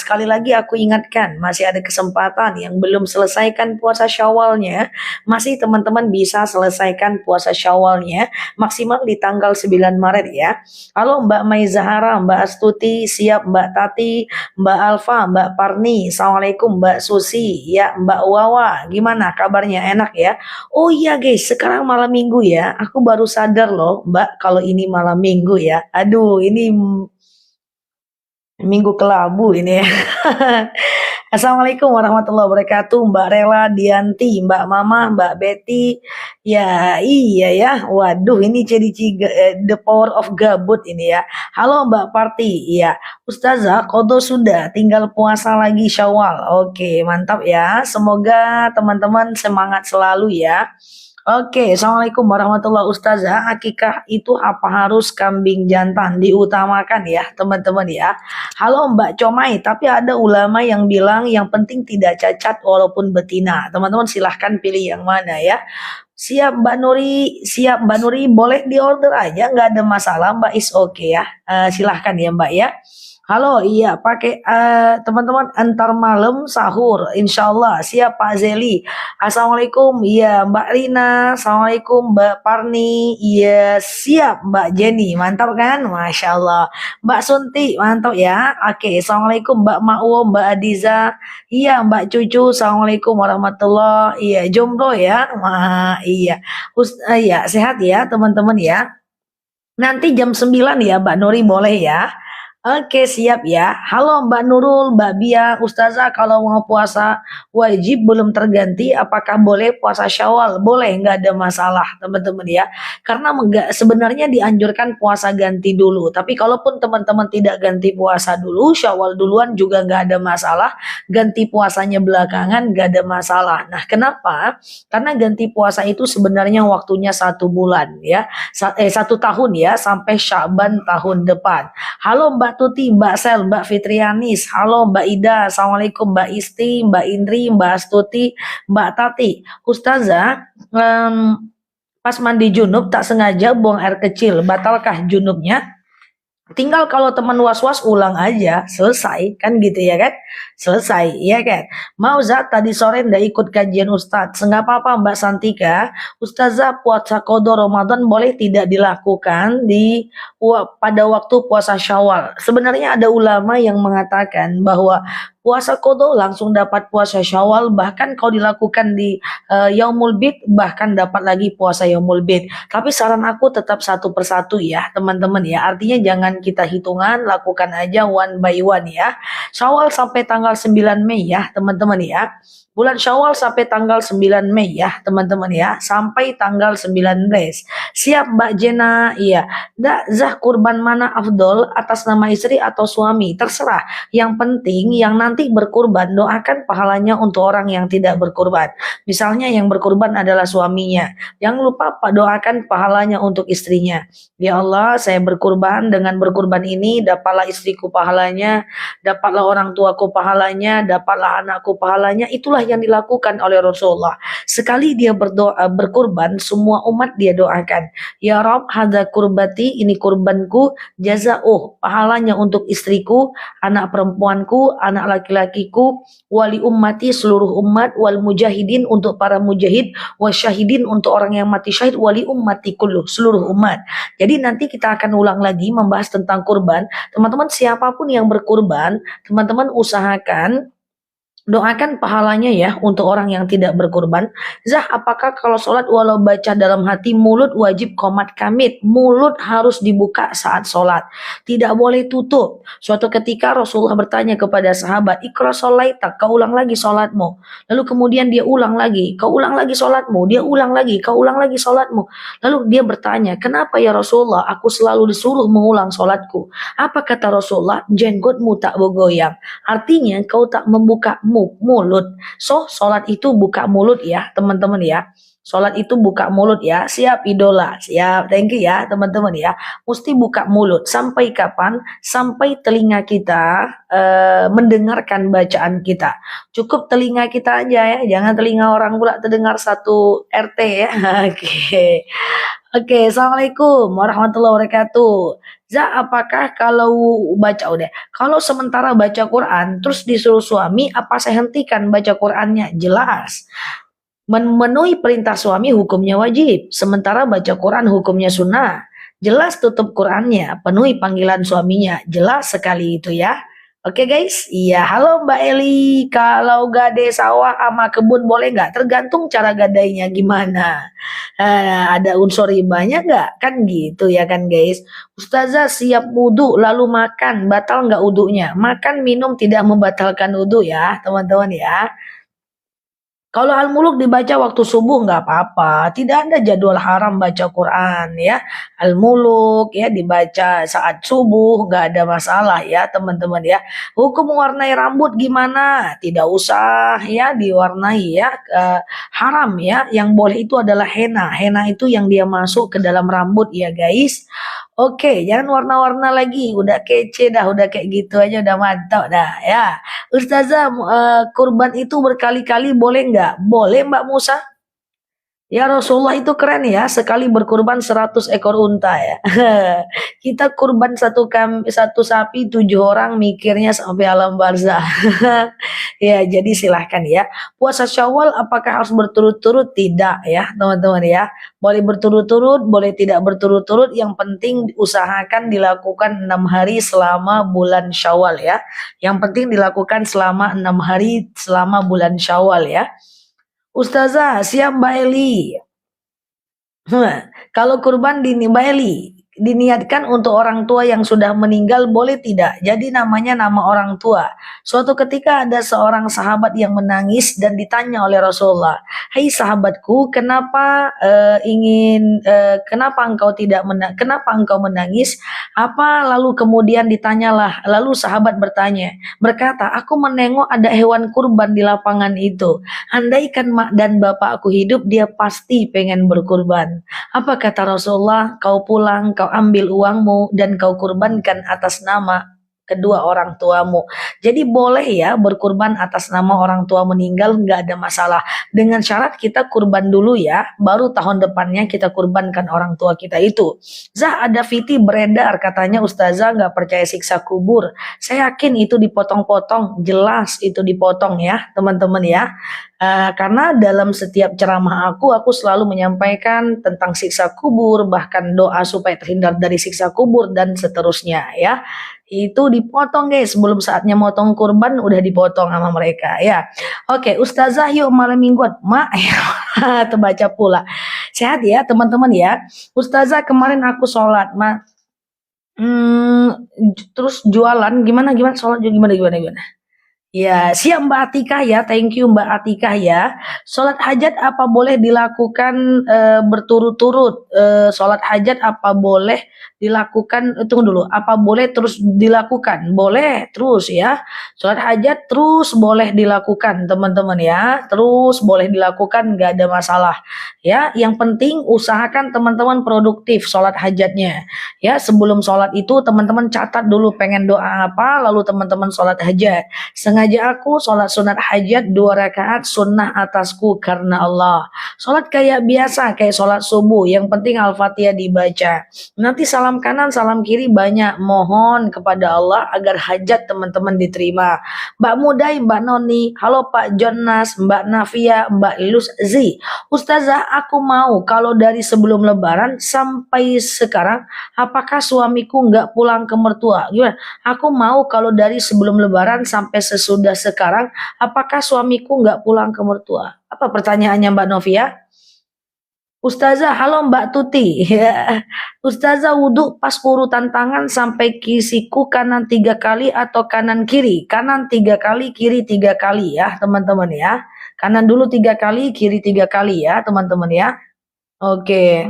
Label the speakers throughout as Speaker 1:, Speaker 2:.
Speaker 1: sekali lagi aku ingatkan, masih ada kesempatan yang belum selesaikan puasa Syawalnya, masih teman-teman bisa selesaikan puasa Syawalnya maksimal di tanggal 9 Maret ya. Halo Mbak Mai Zahara, Mbak Astuti, siap Mbak Tati, Mbak Alfa, Mbak Parni, Assalamualaikum Mbak Susi, ya Mbak Wawa, gimana kabarnya, enak ya? Oh iya guys, sekarang malam minggu ya, aku baru sadar loh Mbak kalau ini malam minggu ya. Aduh, ini minggu kelabu ini ya. Assalamualaikum warahmatullahi wabarakatuh, Mbak Rela, Dianti, Mbak Mama, Mbak Betty. Ya, iya ya. Waduh, ini jadi the power of gabut ini ya. Halo Mbak Parti. Iya. Ustazah, kodo sudah, tinggal puasa lagi Syawal. Oke, mantap ya. Semoga teman-teman semangat selalu ya. Oke, Assalamualaikum warahmatullahi Ustazah. Akikah itu apa harus kambing jantan? Diutamakan ya, teman-teman ya. Halo Mbak Comai, tapi ada ulama yang bilang yang penting tidak cacat walaupun betina. Teman-teman silahkan pilih yang mana ya. Siap Mbak Nuri, siap Mbak Nuri, boleh diorder aja, nggak ada masalah Mbak, is oke ya. Silahkan ya Mbak ya. Halo, iya pakai teman-teman antar malam sahur, insya Allah siap Pak Zeli. Assalamualaikum, iya Mbak Rina, Assalamualaikum Mbak Parni, iya siap Mbak Jenny, mantap kan? Masya Allah. Mbak Sunti, mantap ya. Oke, Assalamualaikum Mbak Ma'wo, Mbak Adiza, iya Mbak Cucu, Assalamualaikum warahmatullahi, iya jomblo ya, iya. Iya sehat ya teman-teman ya. Nanti jam 9 ya Mbak Nuri boleh ya. Oke siap ya. Halo Mbak Nurul, Mbak Bia, Ustazah kalau mau puasa wajib belum terganti, apakah boleh puasa Syawal? Boleh, nggak ada masalah teman-teman ya. Karena sebenarnya dianjurkan puasa ganti dulu. Tapi kalaupun teman-teman tidak ganti puasa dulu, Syawal duluan juga nggak ada masalah. Ganti puasanya belakangan nggak ada masalah. Nah kenapa? Karena ganti puasa itu sebenarnya waktunya 1 bulan ya. 1 tahun ya, sampai Syaban tahun depan. Halo Mbak Tuti, Mbak Sel, Mbak Fitrianis, halo Mbak Ida, Assalamualaikum Mbak Isti, Mbak Indri, Mbak Astuti, Mbak Tati. Ustazah, pas mandi junub tak sengaja buang air kecil, batalkah junubnya? Tinggal kalau teman was-was ulang aja, selesai kan gitu ya kan? Selesai, ya kan? Mau Zat tadi sore ndak ikut kajian Ustadz, nggak apa-apa Mbak Santika. Ustazah puasa kodo Ramadan boleh tidak dilakukan pada waktu puasa Syawal. Sebenarnya ada ulama yang mengatakan bahwa puasa kodo langsung dapat puasa Syawal, bahkan kalau dilakukan di Yaumul Bid bahkan dapat lagi puasa Yaumul Bid. Tapi saran aku tetap satu persatu ya teman-teman ya. Artinya jangan kita hitungan, lakukan aja one by one ya. Syawal sampai tanggal 9 Mei ya teman-teman ya. Bulan Syawal sampai tanggal 9 Mei ya teman-teman ya. Sampai tanggal 19. Siap Mbak Jena, iya. Zah kurban mana afdol, atas nama istri atau suami? Terserah. Yang penting yang nanti berkurban doakan pahalanya untuk orang yang tidak berkurban. Misalnya yang berkurban adalah suaminya. Jangan lupa doakan pahalanya untuk istrinya. Ya Allah, saya berkurban, dengan berkurban ini dapatlah istriku pahalanya, dapatlah orang tuaku pahalanya, dapatlah anakku pahalanya. Itulah yang dilakukan oleh Rasulullah. Sekali dia berdoa berkurban, semua umat dia doakan. Ya Rob, hadza kurbati, ini kurbanku, jazauh, pahalanya untuk istriku, anak perempuanku, anak laki-lakiku, wali ummati, seluruh umat, wal mujahidin, untuk para mujahid, wasyahidin, untuk orang yang mati syahid, wali ummati kulluh, seluruh umat. Jadi nanti kita akan ulang lagi membahas tentang kurban. Teman-teman siapapun yang berkurban, teman-teman usahakan doakan pahalanya ya untuk orang yang tidak berkurban. Zah, apakah kalau sholat walau baca dalam hati, mulut wajib qomat kamit? Mulut harus dibuka saat sholat, tidak boleh tutup. Suatu ketika Rasulullah bertanya kepada sahabat, ikra sholaita, kau ulang lagi sholatmu. Lalu kemudian dia ulang lagi, kau ulang lagi sholatmu. Dia ulang lagi, kau ulang lagi sholatmu. Lalu dia bertanya, kenapa ya Rasulullah, aku selalu disuruh mengulang sholatku? Apa kata Rasulullah? Jenggotmu tak bergoyang. Artinya kau tak membuka mulut. So, sholat itu buka mulut ya, teman-teman ya. Sholat itu buka mulut ya. Siap idola, siap. Thank you ya, teman-teman ya. Mesti buka mulut. Sampai kapan? Sampai telinga kita mendengarkan bacaan kita. Cukup telinga kita aja ya. Jangan telinga orang pula terdengar satu RT ya. Oke. Oke, Assalamualaikum warahmatullahi wabarakatuh. Za, apakah kalau baca udah, kalau sementara baca Quran terus disuruh suami, apa saya hentikan baca Qurannya? Jelas. Memenuhi perintah suami hukumnya wajib, sementara baca Quran hukumnya sunnah. Jelas tutup Qurannya, penuhi panggilan suaminya. Jelas sekali itu ya. Oke guys, iya halo Mbak Eli, kalau gade sawah sama kebun boleh nggak? Tergantung cara gadainya gimana. Ada unsur ribanya nggak? Kan gitu ya kan guys. Ustazah siap wudhu lalu makan, batal nggak wudhunya? Makan minum tidak membatalkan wudhu ya teman-teman ya. Kalau Al-Muluk dibaca waktu subuh nggak apa-apa, tidak ada jadwal haram baca Quran ya. Al-Muluk ya dibaca saat subuh nggak ada masalah ya teman-teman ya. Hukum mewarnai rambut gimana? Tidak usah ya diwarnai ya. Haram ya. Yang boleh itu adalah henna. Henna itu yang dia masuk ke dalam rambut ya guys. Oke, jangan warna-warna lagi. Udah kece dah, udah kayak gitu aja udah mantap dah ya. Ustazah, kurban itu berkali-kali boleh nggak? Boleh Mbak Musa. Ya Rasulullah itu keren ya, sekali berkurban 100 ekor unta ya. Kita kurban satu sapi 7 orang mikirnya sampai alam barzah. Ya, jadi silahkan ya. Puasa Syawal apakah harus berturut-turut? Tidak ya, teman-teman ya. Boleh berturut-turut, boleh tidak berturut-turut. Yang penting usahakan dilakukan 6 hari selama bulan Syawal ya. Yang penting dilakukan selama 6 hari selama bulan Syawal ya. Ustazah, siap Mbak Eli. Kalau kurban Mbak Eli, diniatkan untuk orang tua yang sudah meninggal boleh tidak? Jadi namanya nama orang tua. Suatu ketika ada seorang sahabat yang menangis dan ditanya oleh Rasulullah, "Hai sahabatku, kenapa engkau kenapa engkau menangis?" Lalu kemudian ditanyalah, lalu sahabat berkata, "Aku menengok ada hewan kurban di lapangan itu. Andaikan mak dan bapak aku hidup, dia pasti pengen berkurban." Apa kata Rasulullah? Kau pulang, kau ambil uangmu, dan kau kurbankan atas nama kedua orang tuamu. Jadi boleh ya berkurban atas nama orang tua meninggal, nggak ada masalah. Dengan syarat kita kurban dulu ya, baru tahun depannya kita kurbankan orang tua kita itu. Zah, ada fiti beredar katanya Ustazah nggak percaya siksa kubur. Saya yakin itu dipotong-potong, jelas itu dipotong ya teman-teman ya. Karena dalam setiap ceramah aku selalu menyampaikan tentang siksa kubur, bahkan doa supaya terhindar dari siksa kubur dan seterusnya ya. Itu dipotong guys, sebelum saatnya motong kurban udah dipotong sama mereka ya. Oke, Ustazah yuk malam mingguan. Mak, terbaca pula. Sehat ya teman-teman ya. Ustazah kemarin aku sholat, terus jualan gimana sholat gimana? Ya, siap Mbak Atikah ya. Thank you Mbak Atikah ya. Sholat hajat apa boleh dilakukan berturut-turut? Sholat hajat apa boleh dilakukan? Tunggu dulu. Apa boleh terus dilakukan? Boleh terus ya. Sholat hajat terus boleh dilakukan teman-teman ya. Terus boleh dilakukan, nggak ada masalah. Ya, yang penting usahakan teman-teman produktif sholat hajatnya. Ya, sebelum sholat itu teman-teman catat dulu pengen doa apa, lalu teman-teman sholat hajat. Sengaja aku sholat sunat hajat 2 rakaat sunnah atasku karena Allah. Sholat kayak biasa, kayak sholat subuh. Yang penting Al-Fatihah dibaca. Nanti salam kanan, salam kiri banyak. Mohon kepada Allah agar hajat teman-teman diterima. Mbak Mudai, Mbak Noni, halo Pak Jonas, Mbak Nafia, Mbak Ilus Zi. Ustazah, aku mau kalau dari sebelum lebaran sampai sekarang, apakah suamiku nggak pulang ke mertua? Gimana? Aku mau kalau dari sebelum lebaran sampai sesudah sekarang, apakah suamiku nggak pulang ke mertua? Apa pertanyaannya Mbak Novia? Ustazah, halo Mbak Tuti. Ustazah, wudhu pas urutan tangan sampai kisiku kanan 3 kali atau kanan kiri? Kanan 3 kali, kiri 3 kali ya teman-teman ya. Kanan dulu 3 kali, kiri 3 kali ya teman-teman ya. Oke.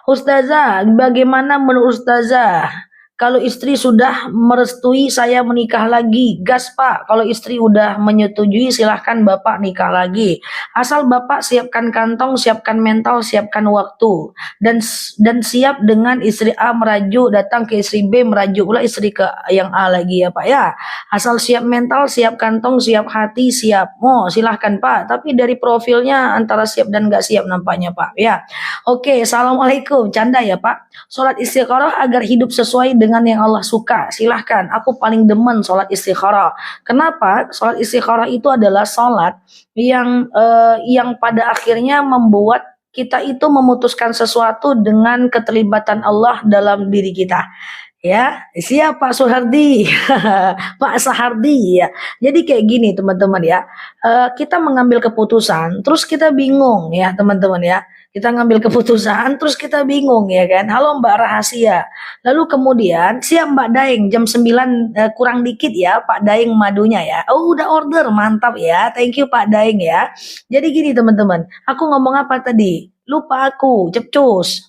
Speaker 1: Ustazah, bagaimana menurut Ustazah? Kalau istri sudah merestui saya menikah lagi, gas Pak. Kalau istri udah menyetujui silahkan Bapak nikah lagi. Asal Bapak siapkan kantong, siapkan mental, siapkan waktu. Dan siap dengan istri A merajuk datang ke istri B, merajuk pula istri ke yang A lagi ya Pak ya. Asal siap mental, siap kantong, siap hati, siap. Oh silahkan Pak. Tapi dari profilnya antara siap dan nggak siap nampaknya Pak ya. Oke, assalamualaikum. Canda ya Pak. Sholat istikharah agar hidup sesuai dengan yang Allah suka. Silahkan, aku paling demen sholat istikharah. Kenapa? Sholat istikharah itu adalah sholat yang pada akhirnya membuat kita itu memutuskan sesuatu dengan keterlibatan Allah dalam diri kita. Ya, siap Pak Suhardi, Pak Sahardi ya. Jadi kayak gini teman-teman ya, kita mengambil keputusan, terus kita bingung ya teman-teman ya. Kita ngambil keputusan, terus kita bingung ya kan. Halo Mbak Rahasia. Lalu kemudian, siap Mbak Daeng, jam 9 kurang dikit ya Pak Daeng madunya ya. Oh udah order, mantap ya. Thank you Pak Daeng ya. Jadi gini teman-teman, aku ngomong apa tadi? Lupa aku, cepcus.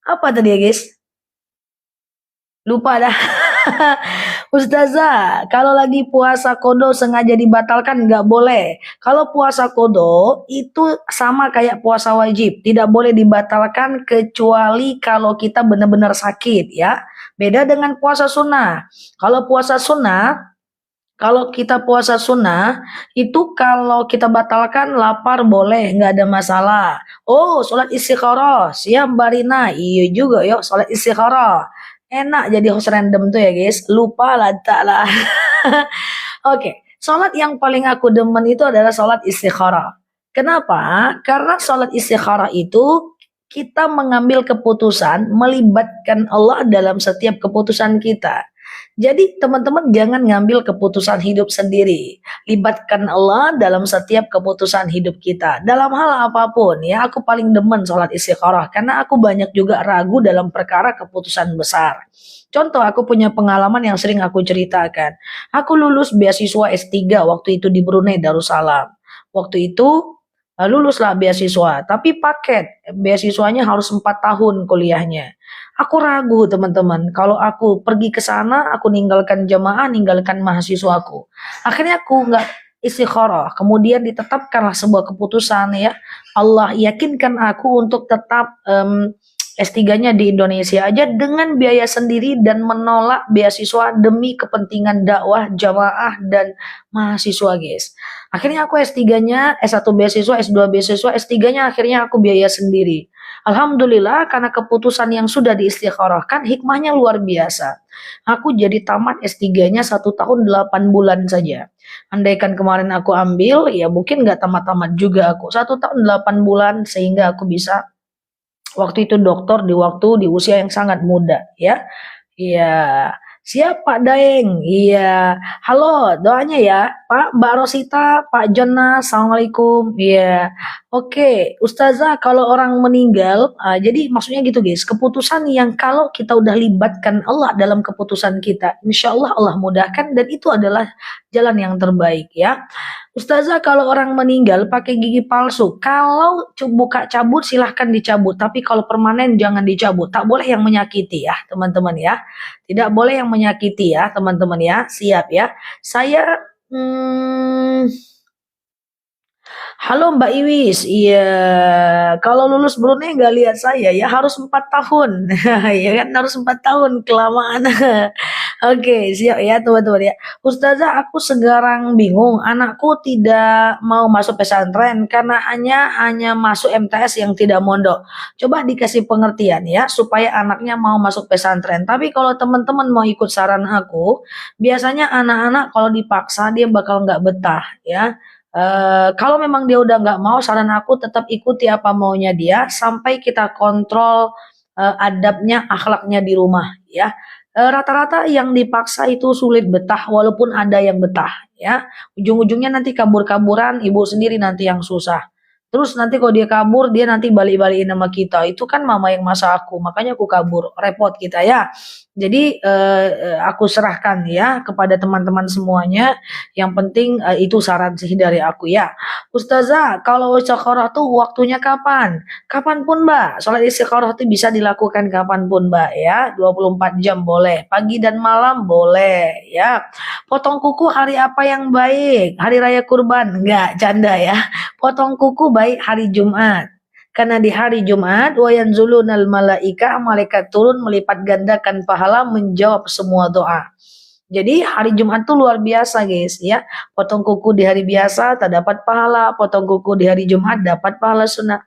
Speaker 1: Apa tadi ya guys? Lupa dah. Ustazah, kalau lagi puasa kodo sengaja dibatalkan nggak boleh. Kalau puasa kodo itu sama kayak puasa wajib, tidak boleh dibatalkan kecuali kalau kita benar-benar sakit ya. Beda dengan puasa sunnah. Kalau puasa sunnah, kalau kita puasa sunnah, itu kalau kita batalkan lapar boleh, nggak ada masalah. Oh, sholat istikharah, siap Mbak Rina. Iya juga yuk, sholat istikharah. Enak jadi host random tuh ya guys, lupa lah tak lah. Oke, sholat yang paling aku demen itu adalah sholat istikharah. Kenapa? Karena sholat istikharah itu kita mengambil keputusan melibatkan Allah dalam setiap keputusan kita. Jadi teman-teman jangan ngambil keputusan hidup sendiri. Libatkan Allah dalam setiap keputusan hidup kita. Dalam hal apapun ya, aku paling demen sholat istikharah. Karena aku banyak juga ragu dalam perkara keputusan besar. Contoh aku punya pengalaman yang sering aku ceritakan. Aku lulus beasiswa S3 waktu itu di Brunei Darussalam. Waktu itu luluslah beasiswa, tapi paket beasiswanya harus 4 tahun kuliahnya. Aku ragu teman-teman, kalau aku pergi ke sana, aku ninggalkan jamaah, ninggalkan mahasiswaku. Akhirnya aku nggak istikharah, kemudian ditetapkanlah sebuah keputusan ya. Allah yakinkan aku untuk tetap S3-nya di Indonesia aja dengan biaya sendiri dan menolak beasiswa demi kepentingan dakwah, jamaah, dan mahasiswa guys. Akhirnya aku S3-nya, S1 beasiswa, S2 beasiswa, S3-nya akhirnya aku biaya sendiri. Alhamdulillah karena keputusan yang sudah diistikharahkan hikmahnya luar biasa. Aku jadi tamat S3-nya 1 tahun 8 bulan saja. Andaikan kemarin aku ambil, ya mungkin nggak tamat-tamat juga aku. 1 tahun 8 bulan sehingga aku bisa waktu itu doktor di usia yang sangat muda ya. Iya, siap Pak Daeng. Iya, halo, doanya ya, Pak, Mbak Rosita, Pak Jonna, assalamualaikum. Iya, oke, Ustazah, kalau orang meninggal, jadi maksudnya gitu guys, keputusan yang kalau kita udah libatkan Allah dalam keputusan kita, insya Allah Allah mudahkan dan itu adalah jalan yang terbaik ya. Ustazah, kalau orang meninggal pakai gigi palsu, kalau buka cabut silahkan dicabut, tapi kalau permanen jangan dicabut. Tak boleh yang menyakiti ya, teman-teman ya. Tidak boleh yang menyakiti ya, teman-teman ya. Siap ya. Saya halo Mbak Iwis, iya kalau lulus Brunei nggak lihat saya ya harus 4 tahun, ya kan harus 4 tahun kelamaan. Oke siap ya teman-teman ya. Ustazah aku sekarang bingung, anakku tidak mau masuk pesantren karena hanya masuk MTS yang tidak mondok. Coba dikasih pengertian ya supaya anaknya mau masuk pesantren. Tapi kalau teman-teman mau ikut saran aku, biasanya anak-anak kalau dipaksa dia bakal nggak betah ya. Kalau memang dia udah nggak mau, saran aku tetap ikuti apa maunya dia sampai kita kontrol adabnya, akhlaknya di rumah ya. Rata-rata yang dipaksa itu sulit betah walaupun ada yang betah ya. Ujung-ujungnya nanti kabur-kaburan, ibu sendiri nanti yang susah. Terus nanti kalau dia kabur, dia nanti balik-balikin sama kita. Itu kan mama yang masak aku, makanya aku kabur. Repot kita ya. Jadi aku serahkan ya kepada teman-teman semuanya. Yang penting itu saran sih dari aku ya. Ustazah, kalau istikharah tuh waktunya kapan? Kapanpun Mbak. Sholat istikharah tuh bisa dilakukan kapanpun Mbak ya. 24 jam boleh. Pagi dan malam boleh ya. Potong kuku hari apa yang baik? Hari raya kurban? Enggak, canda ya. Potong kuku baik hari Jumat. Karena di hari Jumat wa yanzulunal malaika, malaikat turun melipat gandakan pahala menjawab semua doa. Jadi hari Jumat tuh luar biasa guys ya. Potong kuku di hari biasa tak dapat pahala, potong kuku di hari Jumat dapat pahala sunnah.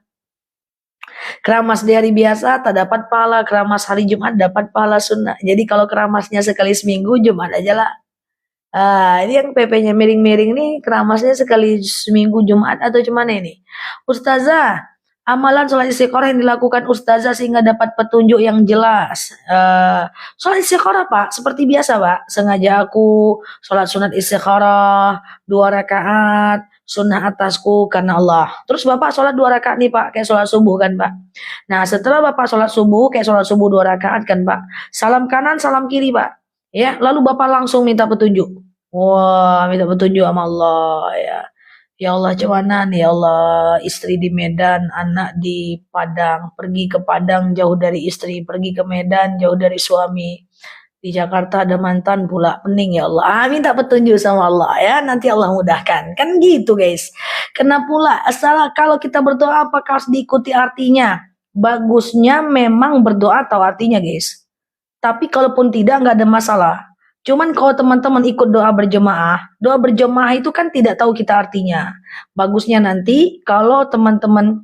Speaker 1: Keramas di hari biasa tak dapat pahala, keramas hari Jumat dapat pahala sunnah. Jadi kalau keramasnya sekali seminggu, Jumat aja lah. Ini yang PP-nya miring-miring nih, keramasnya sekali seminggu Jumat atau cuman ini? Ustazah, amalan sholat istiqoroh yang dilakukan Ustazah sehingga dapat petunjuk yang jelas. Sholat istiqoroh Pak, seperti biasa Pak. Sengaja aku sholat sunat istiqoroh 2 rakaat, sunnah atasku karena Allah. Terus Bapak sholat 2 rakaat nih Pak, kayak sholat subuh kan Pak. Nah setelah Bapak sholat subuh, kayak sholat subuh 2 rakaat kan Pak. Salam kanan, salam kiri Pak. Ya, lalu Bapak langsung minta petunjuk. Wah, minta petunjuk sama Allah ya. Ya Allah cuanan, ya Allah istri di Medan, anak di Padang, pergi ke Padang jauh dari istri, pergi ke Medan jauh dari suami. Di Jakarta ada mantan pula, pening ya Allah. Minta petunjuk sama Allah ya, nanti Allah mudahkan. Kan gitu guys. Kena pula, asal kalau kita berdoa apakah harus diikuti artinya? Bagusnya memang berdoa tahu artinya guys. Tapi kalaupun tidak nggak ada masalah. Cuman kalau teman-teman ikut doa berjemaah itu kan tidak tahu kita artinya. Bagusnya nanti kalau teman-teman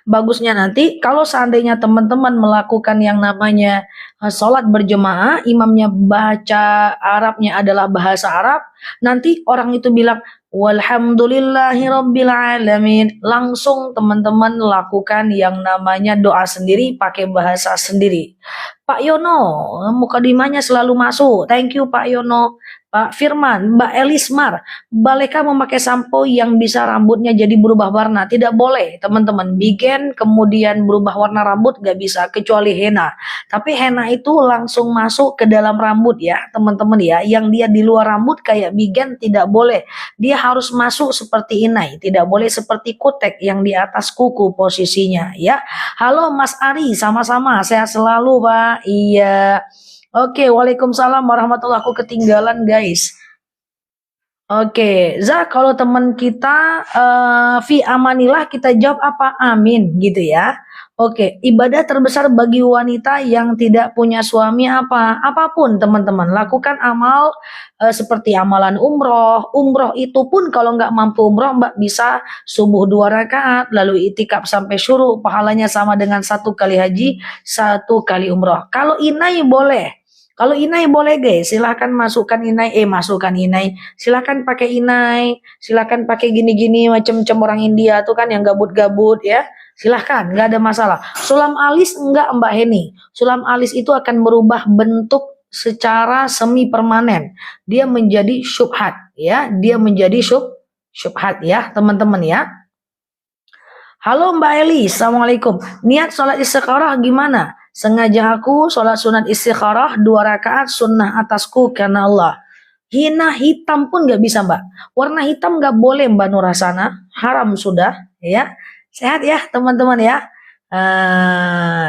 Speaker 1: bagusnya nanti kalau seandainya teman-teman melakukan yang namanya sholat berjemaah, imamnya baca Arabnya adalah bahasa Arab, nanti orang itu bilang walhamdulillahirabbil alamin, langsung teman-teman lakukan yang namanya doa sendiri pakai bahasa sendiri. Pak Yono, mukadimahnya selalu masuk. Thank you Pak Yono. Pak Firman, Mbak Elismar, bolehkah memakai sampo yang bisa rambutnya jadi berubah warna? Tidak boleh, teman-teman. Bigen kemudian berubah warna rambut gak bisa, kecuali henna. Tapi henna itu langsung masuk ke dalam rambut ya, teman-teman ya. Yang dia di luar rambut kayak bigen tidak boleh. Dia harus masuk seperti inai, tidak boleh seperti kutek yang di atas kuku posisinya ya. Halo Mas Ari, sama-sama, sehat selalu Pak. Iya. Oke, waalaikumsalam warahmatullahi wabarakatuh. Aku ketinggalan guys. Oke, kalau teman kita fi amanillah kita jawab apa? Amin gitu ya. Oke, ibadah terbesar bagi wanita yang tidak punya suami apa? Apapun teman-teman, lakukan amal seperti amalan umroh. Umroh itu pun kalau nggak mampu umroh Mbak bisa subuh 2 rakaat, lalu itikaf sampai syuruk, pahalanya sama dengan 1 kali haji, 1 kali umroh. Kalau inai boleh. Kalau inai boleh guys, silahkan masukkan inai, silahkan pakai inai, silahkan pakai gini-gini macam-macam orang India tuh kan yang gabut-gabut ya, silahkan, nggak ada masalah. Sulam alis enggak Mbak Heni, sulam alis itu akan merubah bentuk secara semi permanen, dia menjadi syubhat ya, syubhat ya teman-teman ya. Halo Mbak Eli, assalamualaikum. Niat sholat istikharah gimana? Sengaja aku sholat sunat istikharah 2 rakaat sunnah atasku karena Allah. Hina hitam pun gak bisa Mbak. Warna hitam gak boleh Mbak Nurasana. Haram sudah ya. Sehat ya teman-teman ya.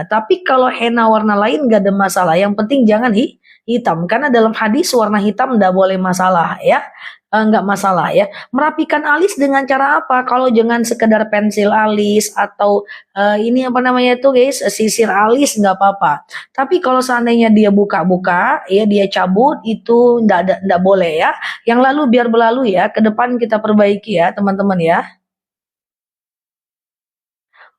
Speaker 1: Tapi kalau henna warna lain gak ada masalah. Yang penting jangan hitam. Karena dalam hadis warna hitam gak boleh masalah ya. Nggak masalah ya. Merapikan alis dengan cara apa? Kalau jangan sekedar pensil alis atau ini apa namanya itu guys, sisir alis nggak apa-apa. Tapi kalau seandainya dia buka-buka, ya dia cabut itu nggak boleh ya. Yang lalu biar berlalu ya. Ke depan kita perbaiki ya teman-teman ya.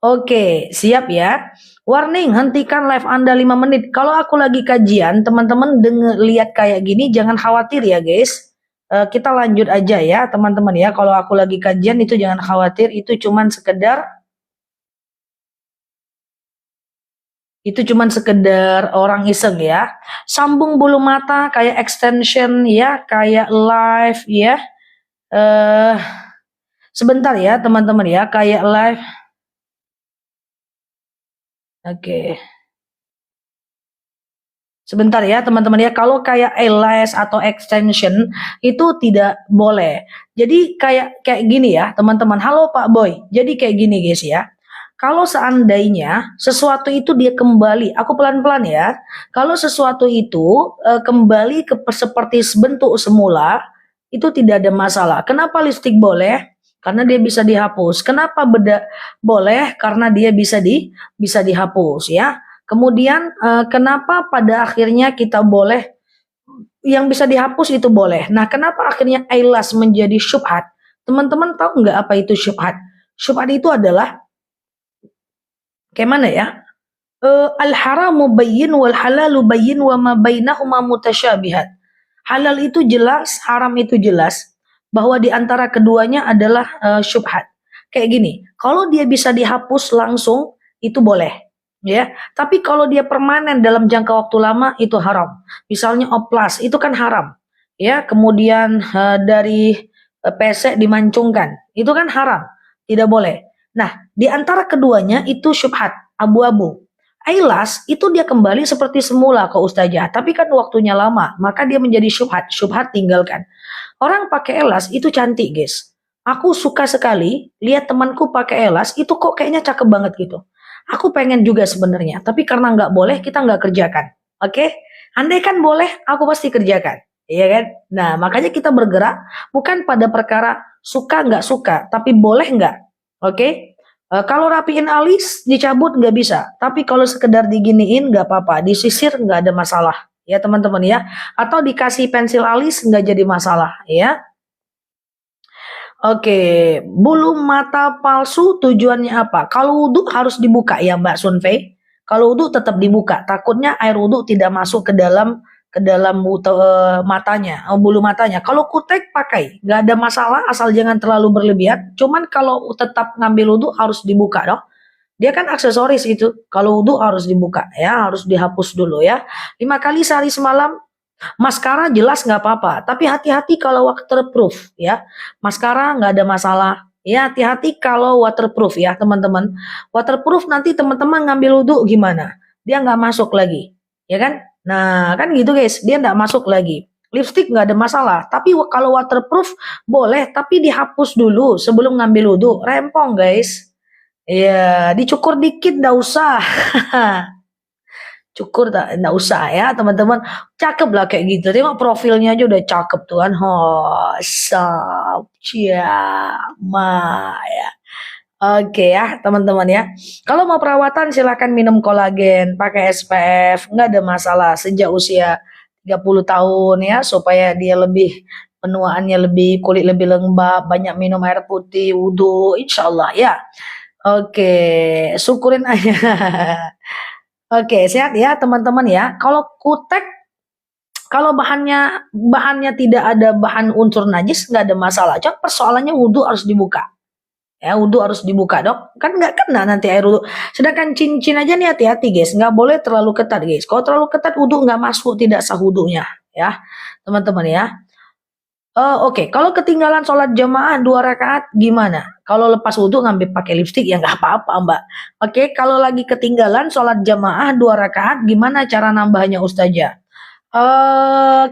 Speaker 1: Oke, siap ya. Warning, hentikan live Anda 5 menit. Kalau aku lagi kajian, teman-teman lihat kayak gini jangan khawatir ya guys. Kita lanjut aja ya teman-teman ya. Kalau aku lagi kajian itu jangan khawatir, itu cuman sekedar orang iseng ya. Sambung bulu mata kayak extension ya, kayak live ya. Sebentar ya teman-teman ya, kayak live. Oke. Sebentar ya teman-teman ya, kalau kayak alias atau extension itu tidak boleh. Jadi kayak gini ya teman-teman. Halo Pak Boy. Jadi kayak gini guys ya. Kalau seandainya sesuatu itu dia kembali, aku pelan-pelan ya. Kalau sesuatu itu kembali ke seperti bentuk semula, itu tidak ada masalah. Kenapa lipstick boleh? Karena dia bisa dihapus. Kenapa beda boleh? Karena dia bisa dihapus ya. Kemudian kenapa pada akhirnya kita boleh yang bisa dihapus itu boleh. Nah, kenapa akhirnya eyelash menjadi syubhat? Teman-teman tahu nggak apa itu syubhat? Syubhat itu adalah kayak mana ya? Al-haramu bayyin wal halalu bayyin wa ma bainahuma mutasyabihat. Halal itu jelas, haram itu jelas. Bahwa di antara keduanya adalah syubhat. Kayak gini, kalau dia bisa dihapus langsung itu boleh, ya. Tapi kalau dia permanen dalam jangka waktu lama itu haram. Misalnya oplas itu kan haram, ya. Kemudian dari pesek dimancungkan itu kan haram, tidak boleh. Nah, di antara keduanya itu syubhat, abu-abu. Eyelash itu dia kembali seperti semula ke Ustazah, tapi kan waktunya lama, maka dia menjadi syubhat. Syubhat tinggalkan. Orang pakai elas itu cantik, guys. Aku suka sekali lihat temanku pakai elas itu kok kayaknya cakep banget gitu. Aku pengen juga sebenarnya, tapi karena nggak boleh kita nggak kerjakan. Oke? Andai kan boleh, aku pasti kerjakan. Iya kan? Nah, makanya kita bergerak bukan pada perkara suka nggak suka, tapi boleh nggak. Oke? Kalau rapiin alis dicabut nggak bisa, tapi kalau sekedar diginiin nggak apa-apa, disisir nggak ada masalah, ya teman-teman ya. Atau dikasih pensil alis nggak jadi masalah, ya. Oke, bulu mata palsu tujuannya apa? Kalau wudhu harus dibuka ya Mbak Sunfei. Kalau wudhu tetap dibuka, takutnya air wudhu tidak masuk ke dalam matanya, bulu matanya. Kalau kutek pakai, nggak ada masalah asal jangan terlalu berlebihan. Cuman kalau tetap ngambil wudhu harus dibuka dong. Dia kan aksesoris itu. Kalau wudhu harus dibuka ya, harus dihapus dulu ya. 5 kali sehari semalam. Maskara jelas nggak apa-apa, tapi hati-hati kalau waterproof ya. Maskara nggak ada masalah. Ya hati-hati kalau waterproof ya teman-teman. Waterproof nanti teman-teman ngambil wudhu gimana? Dia nggak masuk lagi, ya kan? Nah kan gitu guys, dia nggak masuk lagi. Lipstick nggak ada masalah, tapi kalau waterproof boleh, tapi dihapus dulu sebelum ngambil wudhu. Rempong guys. Iya, dicukur dikit nggak usah. Cukur tak enggak usah ya teman-teman. Cakep lah kayak gitu. Tengok profilnya aja udah cakep tuh kan. Sap, ya. Oke ya teman-teman ya. Kalau mau perawatan silahkan minum kolagen, pakai SPF, nggak ada masalah sejak usia 30 tahun ya supaya dia lebih penuaannya lebih kulit lebih lembab, banyak minum air putih, wudhu, insya Allah ya. Oke, syukurin aja. Oke, sehat ya teman-teman ya. Kalau kutek, kalau bahannya tidak ada bahan unsur najis nggak ada masalah. Cuma persoalannya wudhu harus dibuka. Ya, wudhu harus dibuka dok. Kan nggak kena nanti air wudhu. Sedangkan cincin aja nih hati-hati guys. Nggak boleh terlalu ketat guys. Kalau terlalu ketat wudhu nggak masuk, tidak sah wudhunya. Ya, teman-teman ya. Oke, kalau ketinggalan sholat jamaah 2 rakaat gimana? Kalau lepas wudhu ngambil pakai lipstick ya nggak apa-apa Mbak. Oke, kalau lagi ketinggalan sholat jamaah 2 rakaat gimana cara nambahnya Ustazah?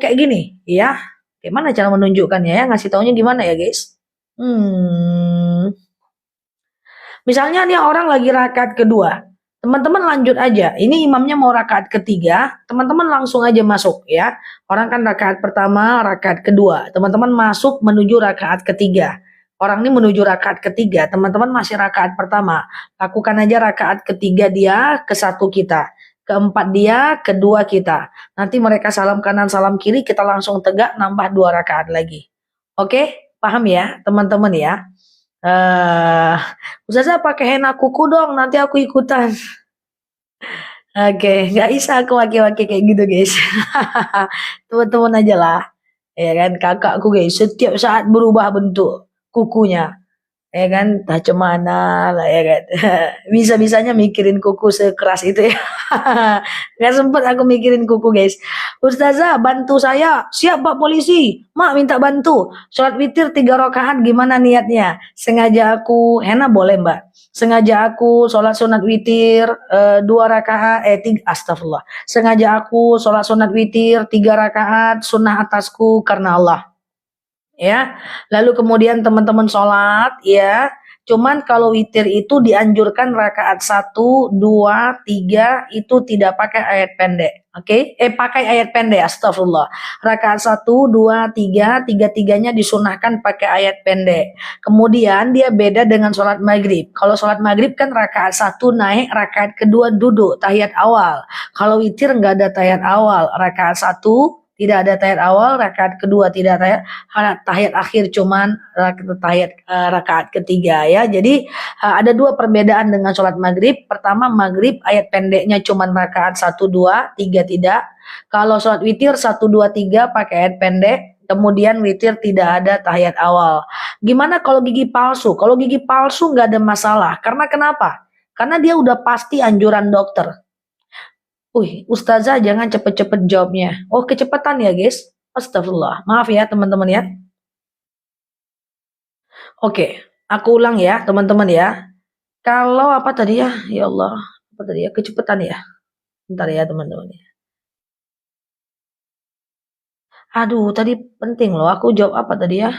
Speaker 1: Kayak gini, ya. Gimana cara menunjukkannya ya? Ngasih taunya gimana ya guys? Misalnya nih orang lagi rakaat kedua, teman-teman lanjut aja. Ini imamnya mau rakaat ketiga, teman-teman langsung aja masuk ya. Orang kan rakaat pertama, rakaat kedua. Teman-teman masuk menuju rakaat ketiga. Orang ini menuju rakaat ketiga, teman-teman masih rakaat pertama. Lakukan aja rakaat ketiga dia, ke satu kita. Keempat dia, kedua kita. Nanti mereka salam kanan, salam kiri, kita langsung tegak nambah 2 rakaat lagi. Oke, paham ya teman-teman ya? Eh, Ustazah pakai henna kuku dong, nanti aku ikutan. Oke, nggak bisa aku waki-waki kayak gitu guys. Teman-teman aja lah. Ya kan kakakku guys, setiap saat berubah bentuk kukunya. ya kan, tah cemana lah ya kan. Bisa-bisanya mikirin kuku sekeras itu ya. Nggak sempet aku mikirin kuku guys. Ustazah bantu saya, siap Pak Polisi, mak minta bantu. Sholat witir 3 rakaat gimana niatnya? Sengaja aku, Hena boleh mbak. Sengaja aku sholat sunat witir 2 rakaat, astagfirullah. Sengaja aku sholat sunat witir 3 rakaat sunnah atasku karena Allah. Ya. Lalu kemudian teman-teman sholat ya. Cuman kalau witir itu dianjurkan rakaat 1, 2, 3 itu tidak pakai ayat pendek. Oke, pakai ayat pendek, astagfirullah. Rakaat 1, 2, 3, tiga-tiganya disunahkan pakai ayat pendek. Kemudian dia beda dengan sholat maghrib. Kalau sholat maghrib kan rakaat 1 naik, rakaat kedua duduk, tahiyat awal. Kalau witir nggak ada tahiyat awal, rakaat 1 tidak ada tahiyat awal, rakaat kedua tidak tahiyat akhir cuman rakaat ketiga ya. Jadi ada 2 perbedaan dengan sholat maghrib. Pertama maghrib ayat pendeknya cuman rakaat 1, 2, 3 tidak. Kalau sholat witir 1, 2, 3 pakai ayat pendek. Kemudian witir tidak ada tahiyat awal. Gimana kalau gigi palsu? Kalau gigi palsu nggak ada masalah. Karena kenapa? Karena dia udah pasti anjuran dokter. Ustazah jangan cepet-cepet jawabnya. Oh, kecepatan ya guys. Astagfirullah. Maaf ya teman-teman ya. Oke, aku ulang ya teman-teman ya. Kalau apa tadi ya? Ya Allah, apa tadi ya? Kecepatan ya. Bentar ya teman-teman ya. Aduh, tadi penting loh. Aku jawab apa tadi ya?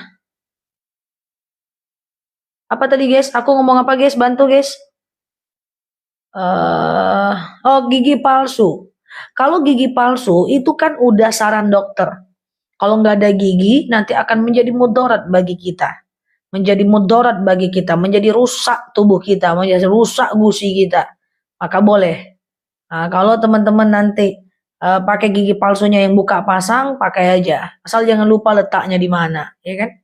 Speaker 1: Apa tadi guys? Aku ngomong apa guys? Bantu guys. Gigi palsu. Kalau gigi palsu itu kan udah saran dokter. Kalau nggak ada gigi nanti akan menjadi mudarat bagi kita. Menjadi mudarat bagi kita, menjadi rusak tubuh kita, menjadi rusak gusi kita. Maka boleh. Nah, kalau teman-teman nanti pakai gigi palsunya yang buka pasang, pakai aja. Asal jangan lupa letaknya di mana, ya kan?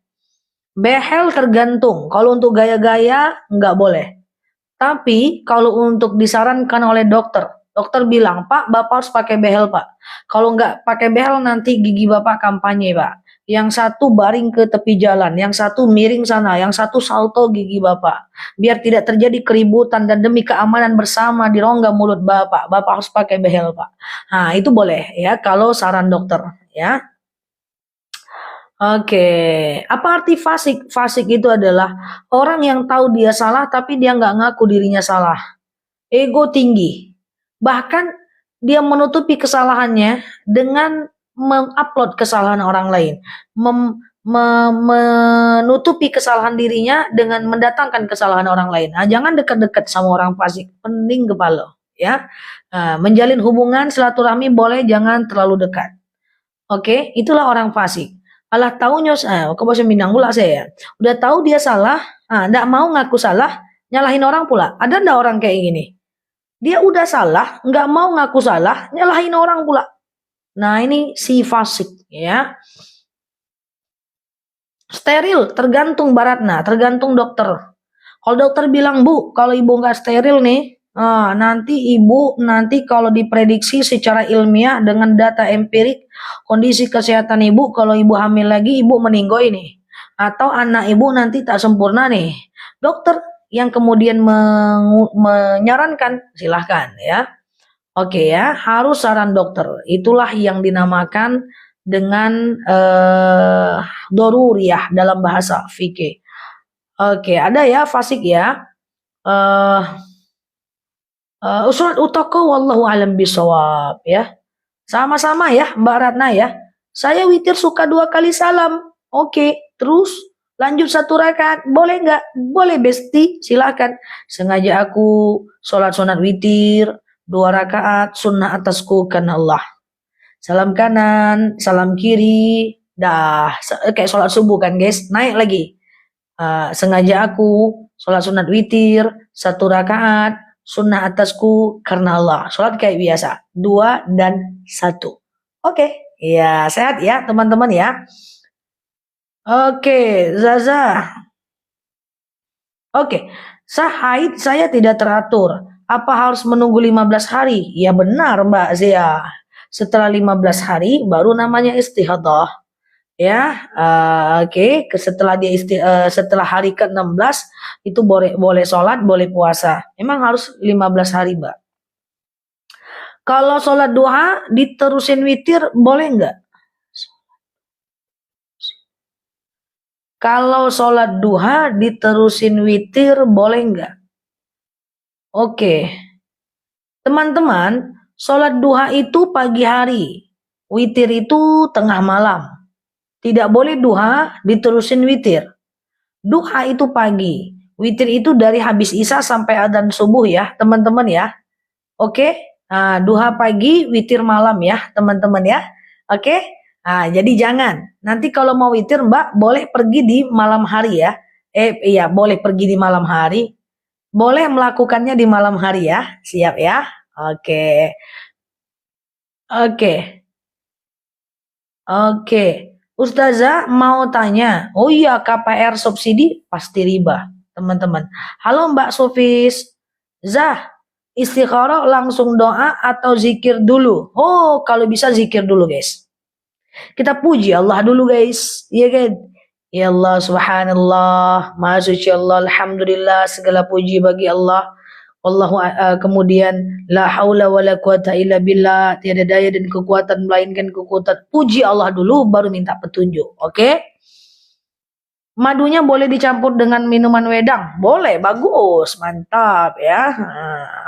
Speaker 1: Behel tergantung. Kalau untuk gaya-gaya nggak boleh. Tapi kalau untuk disarankan oleh dokter, dokter bilang, Pak, Bapak harus pakai behel, Pak. Kalau nggak pakai behel nanti gigi Bapak kampanye, Pak. Yang satu baring ke tepi jalan, yang satu miring sana, yang satu salto gigi Bapak. Biar tidak terjadi keributan dan demi keamanan bersama di rongga mulut Bapak, Bapak harus pakai behel, Pak. Nah, itu boleh ya kalau saran dokter, ya. Oke, apa arti fasik? Fasik itu adalah orang yang tahu dia salah tapi dia nggak ngaku dirinya salah. Ego tinggi. Bahkan dia menutupi kesalahannya dengan mengupload kesalahan orang lain. Menutupi kesalahan dirinya dengan mendatangkan kesalahan orang lain. Nah, jangan dekat-dekat sama orang fasik. Pening kepala. Ya, menjalin hubungan silaturahmi boleh, jangan terlalu dekat. Oke, itulah orang fasik. Allah taunya, kok bahasa Minang pula saya. Udah tahu dia salah, nggak mau ngaku salah, nyalahin orang pula. Ada ndak orang kayak gini? Dia udah salah, nggak mau ngaku salah, nyalahin orang pula. Nah ini si fasik ya. Steril, tergantung Baratna, tergantung dokter. Kalau dokter bilang, Bu, kalau ibu nggak steril nih, nanti ibu kalau diprediksi secara ilmiah dengan data empirik kondisi kesehatan ibu, kalau ibu hamil lagi ibu meninggoy nih, atau anak ibu nanti tak sempurna nih. Dokter yang kemudian menyarankan silahkan ya. Oke ya, harus saran dokter. Itulah yang dinamakan dengan doruriyah dalam bahasa fikih. Oke, ada ya fasik ya. Usul utoko wallahu alam bisawab ya. Sama-sama ya Mbak Ratna ya. Saya witir suka 2 kali salam. Oke, terus lanjut 1 rakaat. Boleh nggak? Boleh Besti, silakan. Sengaja aku sholat sunat witir 2 rakaat sunnah atasku karena Allah. Salam kanan, salam kiri. Dah, kayak sholat subuh kan guys. Naik lagi. Sengaja aku sholat sunat witir 1 rakaat sunnah atasku karena Allah. Sholat kayak biasa. 2 dan 1. Oke. Ya, sehat ya teman-teman ya. Oke, Zaza. Oke. Haid saya tidak teratur. Apa harus menunggu 15 hari? Ya benar Mbak Zia. Setelah 15 hari baru namanya istihadah. ya. Oke, setelah hari ke-16 itu boleh sholat, boleh puasa. Emang harus 15 hari, Mbak. Kalau sholat duha diterusin witir boleh nggak? Kalau sholat duha diterusin witir boleh nggak? Oke, teman-teman, sholat duha itu pagi hari, witir itu tengah malam. Tidak boleh duha diterusin witir. Duha itu pagi, witir itu dari habis isya sampai adzan subuh ya, teman-teman ya. Oke, nah, duha pagi, witir malam ya, teman-teman ya. Oke, nah, jadi jangan. Nanti kalau mau witir, Mbak, boleh pergi di malam hari ya. Iya, boleh pergi di malam hari. Boleh melakukannya di malam hari ya. Siap ya? Oke. Oke. Oke. Ustazah mau tanya. Oh iya, KPR subsidi pasti riba, teman-teman. Halo Mbak Sofis. Zah, istikharah langsung doa atau zikir dulu? Oh, kalau bisa zikir dulu, guys. Kita puji Allah dulu, guys. Iya kan? Ya Allah, subhanallah, maha suci Allah, alhamdulillah, segala puji bagi Allah. Kemudian la haula wala quwata illa billah, tiada daya dan kekuatan melainkan kekuatan. Puji Allah dulu baru minta petunjuk. Oke? Madunya boleh dicampur dengan minuman wedang, boleh, bagus, mantap ya.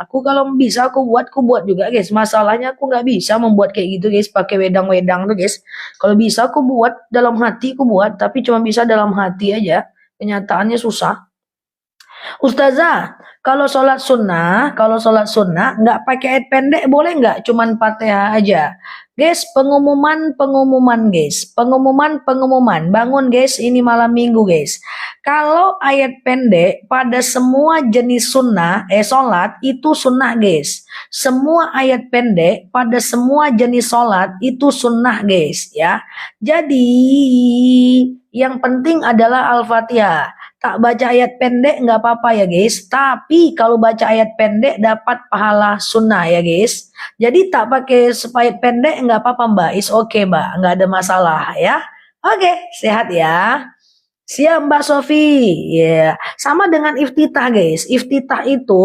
Speaker 1: Aku kalau bisa aku buat juga guys. Masalahnya aku nggak bisa membuat kayak gitu guys, pakai wedang-wedang tuh guys. Kalau bisa aku buat dalam hati aku buat, tapi cuma bisa dalam hati aja. Kenyataannya susah. Ustazah, kalau sholat sunnah nggak pakai ayat pendek boleh nggak? Cuman Fatihah aja. Guys, pengumuman guys, pengumuman, bangun guys, ini malam minggu guys. Kalau ayat pendek pada semua jenis sholat itu sunnah guys. Semua ayat pendek pada semua jenis sholat itu sunnah guys ya. Jadi yang penting adalah Al-Fatihah. Tak baca ayat pendek nggak apa-apa ya guys. Tapi kalau baca ayat pendek dapat pahala sunnah ya guys. Jadi tak pakai ayat pendek nggak apa-apa Mbak. Is oke Mbak, nggak ada masalah ya. Oke, sehat ya. Siap Mbak Sofi. Ya, yeah. Sama dengan iftitah guys. Iftitah itu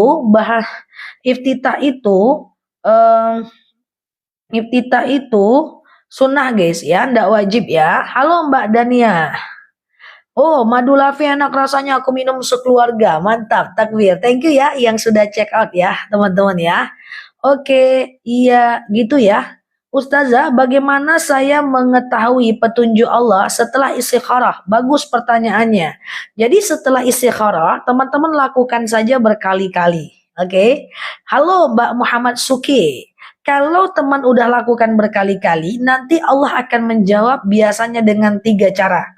Speaker 1: iftitah itu sunnah guys ya, nggak wajib ya. Halo Mbak Dania. Oh, madu lavi enak rasanya, aku minum sekeluarga. Mantap, takbir. Thank you ya yang sudah check out ya, teman-teman ya. Oke, iya gitu ya. Ustazah, bagaimana saya mengetahui petunjuk Allah setelah istikharah? Bagus pertanyaannya. Jadi setelah istikharah, teman-teman lakukan saja berkali-kali. Oke. Halo Mbak Muhammad Suki. Kalau teman udah lakukan berkali-kali, nanti Allah akan menjawab biasanya dengan 3 cara.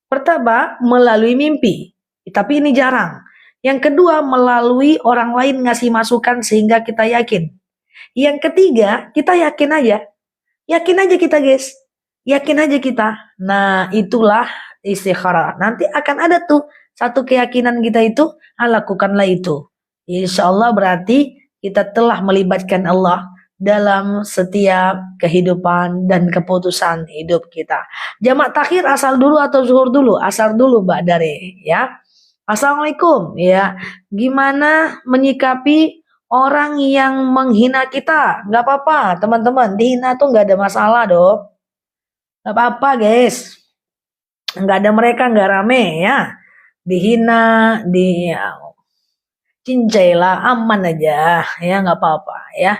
Speaker 1: Pertama, melalui mimpi. Tapi ini jarang. Yang kedua, melalui orang lain ngasih masukan sehingga kita yakin. Yang ketiga, kita yakin aja. Yakin aja kita guys. Yakin aja kita. Nah, itulah istikharah. Nanti akan ada tuh satu keyakinan kita itu, lakukanlah itu. Insya Allah berarti kita telah melibatkan Allah dalam setiap kehidupan dan keputusan hidup kita. Jamak takhir asal dulu atau zuhur dulu? Asal dulu Mbak Dare ya. Assalamualaikum ya. Gimana menyikapi orang yang menghina kita? Gak apa-apa teman-teman, dihina tuh gak ada masalah dong. Gak apa-apa guys. Gak ada mereka gak rame ya. Dihina, cincailah, aman aja ya, nggak apa-apa ya.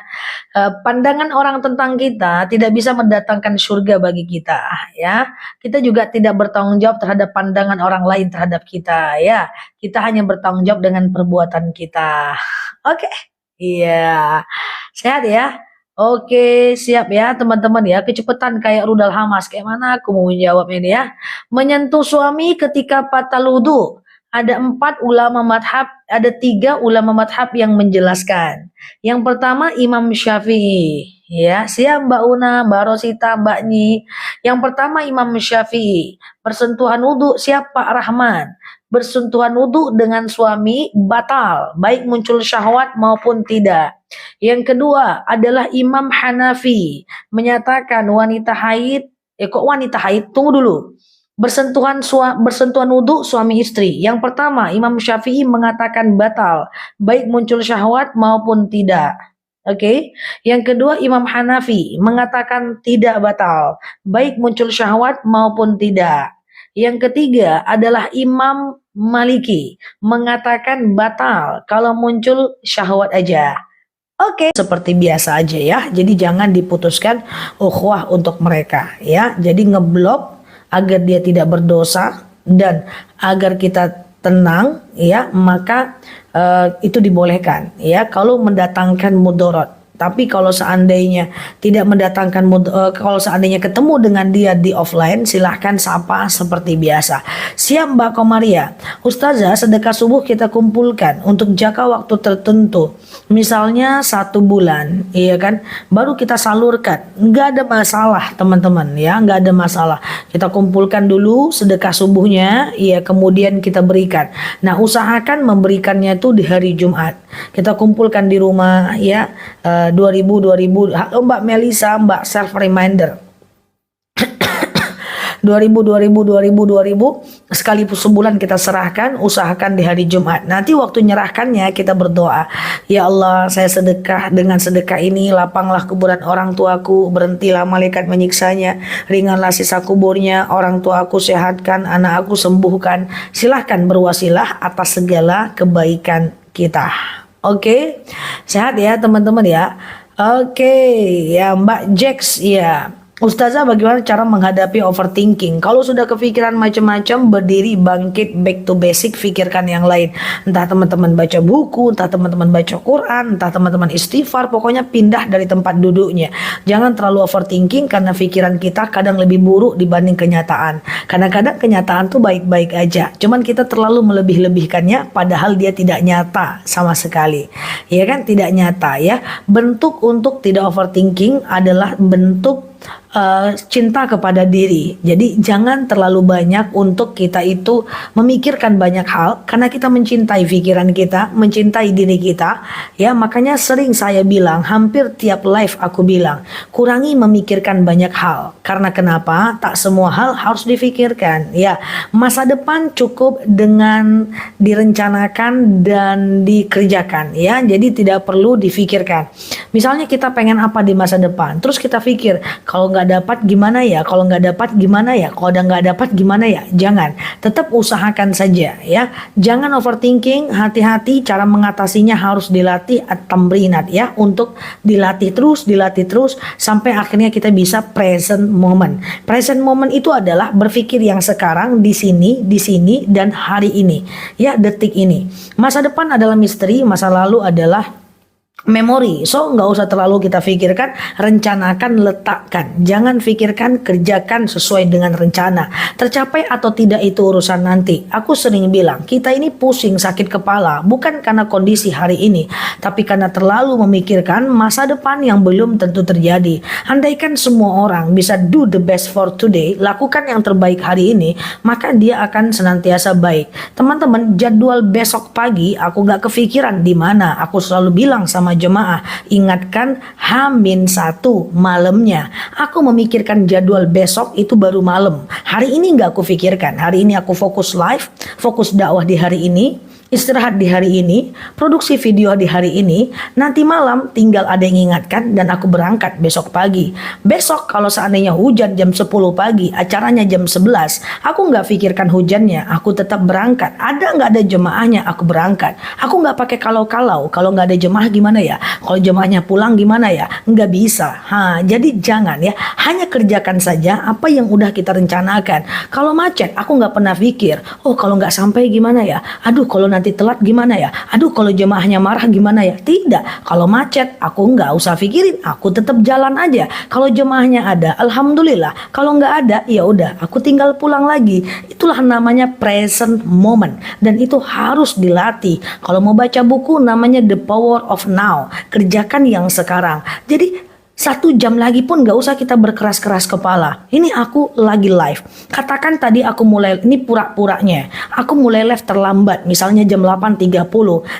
Speaker 1: Pandangan orang tentang kita tidak bisa mendatangkan surga bagi kita ya. Kita juga tidak bertanggung jawab terhadap pandangan orang lain terhadap kita ya. Kita hanya bertanggung jawab dengan perbuatan kita. Oke. Iya. Sehat ya. Oke, siap ya teman-teman ya. Kecepatan kayak rudal Hamas. Kayak mana aku mau menjawab ini ya. Menyentuh suami ketika batal wudu. Ada 4 ulama madhab, ada 3 ulama madhab yang menjelaskan. Yang pertama Imam Syafi'i. Ya, siap Mbak Una, Mbak Rosita, Mbak Nyi. Yang pertama Imam Syafi'i. Bersentuhan wudhu siap Pak Rahman. Bersentuhan wudhu dengan suami batal, baik muncul syahwat maupun tidak. Yang kedua adalah Imam Hanafi. Menyatakan wanita haid kok wanita haid? Tunggu dulu. Bersentuhan wudhu suami istri. Yang pertama, Imam Syafi'i mengatakan batal, baik muncul syahwat maupun tidak. Oke. Yang kedua, Imam Hanafi mengatakan tidak batal, baik muncul syahwat maupun tidak. Yang ketiga adalah Imam Maliki mengatakan batal kalau muncul syahwat aja. Oke, seperti biasa aja ya. Jadi jangan diputuskan ukhuwah untuk mereka ya. Jadi ngeblok agar dia tidak berdosa dan agar kita tenang ya, maka itu dibolehkan ya kalau mendatangkan mudarat. Tapi kalau seandainya tidak mendatangkan kalau seandainya ketemu dengan dia di offline, silahkan sapa seperti biasa. Siap Mbak Komaria. Ustazah, sedekah subuh kita kumpulkan untuk jangka waktu tertentu. Misalnya 1 bulan, iya kan? Baru kita salurkan. Nggak ada masalah teman-teman ya, nggak ada masalah. Kita kumpulkan dulu sedekah subuhnya, iya, kemudian kita berikan. Nah, usahakan memberikannya itu di hari Jumat. Kita kumpulkan di rumah ya, 2000. Mbak Melisa, Mbak self reminder. 2000 sekali sebulan kita serahkan, usahakan di hari Jumat. Nanti waktu nyerahkannya kita berdoa, ya Allah, saya sedekah, dengan sedekah ini lapanglah kuburan orang tuaku, berhentilah malaikat menyiksanya, ringanlah sisa kuburnya, orang tuaku sehatkan, anak aku sembuhkan. Silahkan berwasilah atas segala kebaikan kita. Oke, sehat ya teman-teman ya. Oke, ya Mbak Jax ya. Ustazah, bagaimana cara menghadapi overthinking? Kalau sudah kepikiran macam-macam, berdiri, bangkit, back to basic, pikirkan yang lain. Entah teman-teman baca buku, entah teman-teman baca Quran, entah teman-teman istighfar, pokoknya pindah dari tempat duduknya. Jangan terlalu overthinking karena pikiran kita kadang lebih buruk dibanding kenyataan. Kadang-kadang kenyataan tuh baik-baik aja, cuman kita terlalu melebih-lebihkannya padahal dia tidak nyata sama sekali. Ya kan, tidak nyata ya. Bentuk untuk tidak overthinking adalah bentuk cinta kepada diri. Jadi jangan terlalu banyak untuk kita itu memikirkan banyak hal, karena kita mencintai pikiran kita, mencintai diri kita ya. Makanya sering saya bilang, hampir tiap live aku bilang, kurangi memikirkan banyak hal. Karena kenapa? Tak semua hal harus difikirkan ya. Masa depan cukup dengan direncanakan dan dikerjakan ya. Jadi tidak perlu difikirkan. Misalnya kita pengen apa di masa depan, terus kita pikir, kalau nggak dapat gimana ya, kalau nggak dapat gimana ya, kalau udah nggak dapat gimana ya. Jangan, tetap usahakan saja ya. Jangan overthinking, hati-hati, cara mengatasinya harus dilatih at-tamrinat ya, untuk dilatih terus sampai akhirnya kita bisa present moment. Present moment itu adalah berpikir yang sekarang, di sini dan hari ini ya, detik ini. Masa depan adalah misteri, masa lalu adalah memori. So nggak usah terlalu kita pikirkan, rencanakan, letakkan. Jangan pikirkan, kerjakan sesuai dengan rencana. Tercapai atau tidak itu urusan nanti. Aku sering bilang, kita ini pusing, sakit kepala bukan karena kondisi hari ini, tapi karena terlalu memikirkan masa depan yang belum tentu terjadi. Andaikan semua orang bisa do the best for today, lakukan yang terbaik hari ini, maka dia akan senantiasa baik. Teman-teman, jadwal besok pagi aku nggak kepikiran di mana. Aku selalu bilang sama jemaah, ingatkan H-1 malamnya. Aku memikirkan jadwal besok itu baru malam. Hari ini nggak aku pikirkan. Hari ini aku fokus live, fokus dakwah di hari ini, istirahat di hari ini, produksi video di hari ini. Nanti malam tinggal ada yang ingatkan dan aku berangkat besok pagi. Besok kalau seandainya hujan jam 10 pagi, acaranya jam 11, aku nggak pikirkan hujannya, aku tetap berangkat. Ada nggak ada jemaahnya, aku berangkat. Aku nggak pakai kalau nggak ada jemaah gimana ya, kalau jemaahnya pulang gimana ya, nggak bisa. Jadi jangan ya, hanya kerjakan saja apa yang udah kita rencanakan. Kalau macet, aku nggak pernah pikir, oh kalau nggak sampai gimana ya, aduh kalau nanti telat gimana ya, aduh kalau jemaahnya marah gimana ya. Tidak, kalau macet aku nggak usah pikirin, aku tetap jalan aja. Kalau jemaahnya ada, alhamdulillah. Kalau nggak ada, ya udah, aku tinggal pulang lagi. Itulah namanya present moment, dan itu harus dilatih. Kalau mau baca buku namanya The Power of Now, kerjakan yang sekarang. Jadi 1 jam lagi pun gak usah kita berkeras-keras kepala. Ini aku lagi live. Katakan tadi aku mulai, ini pura-puranya. Aku mulai live terlambat, misalnya jam 8.30.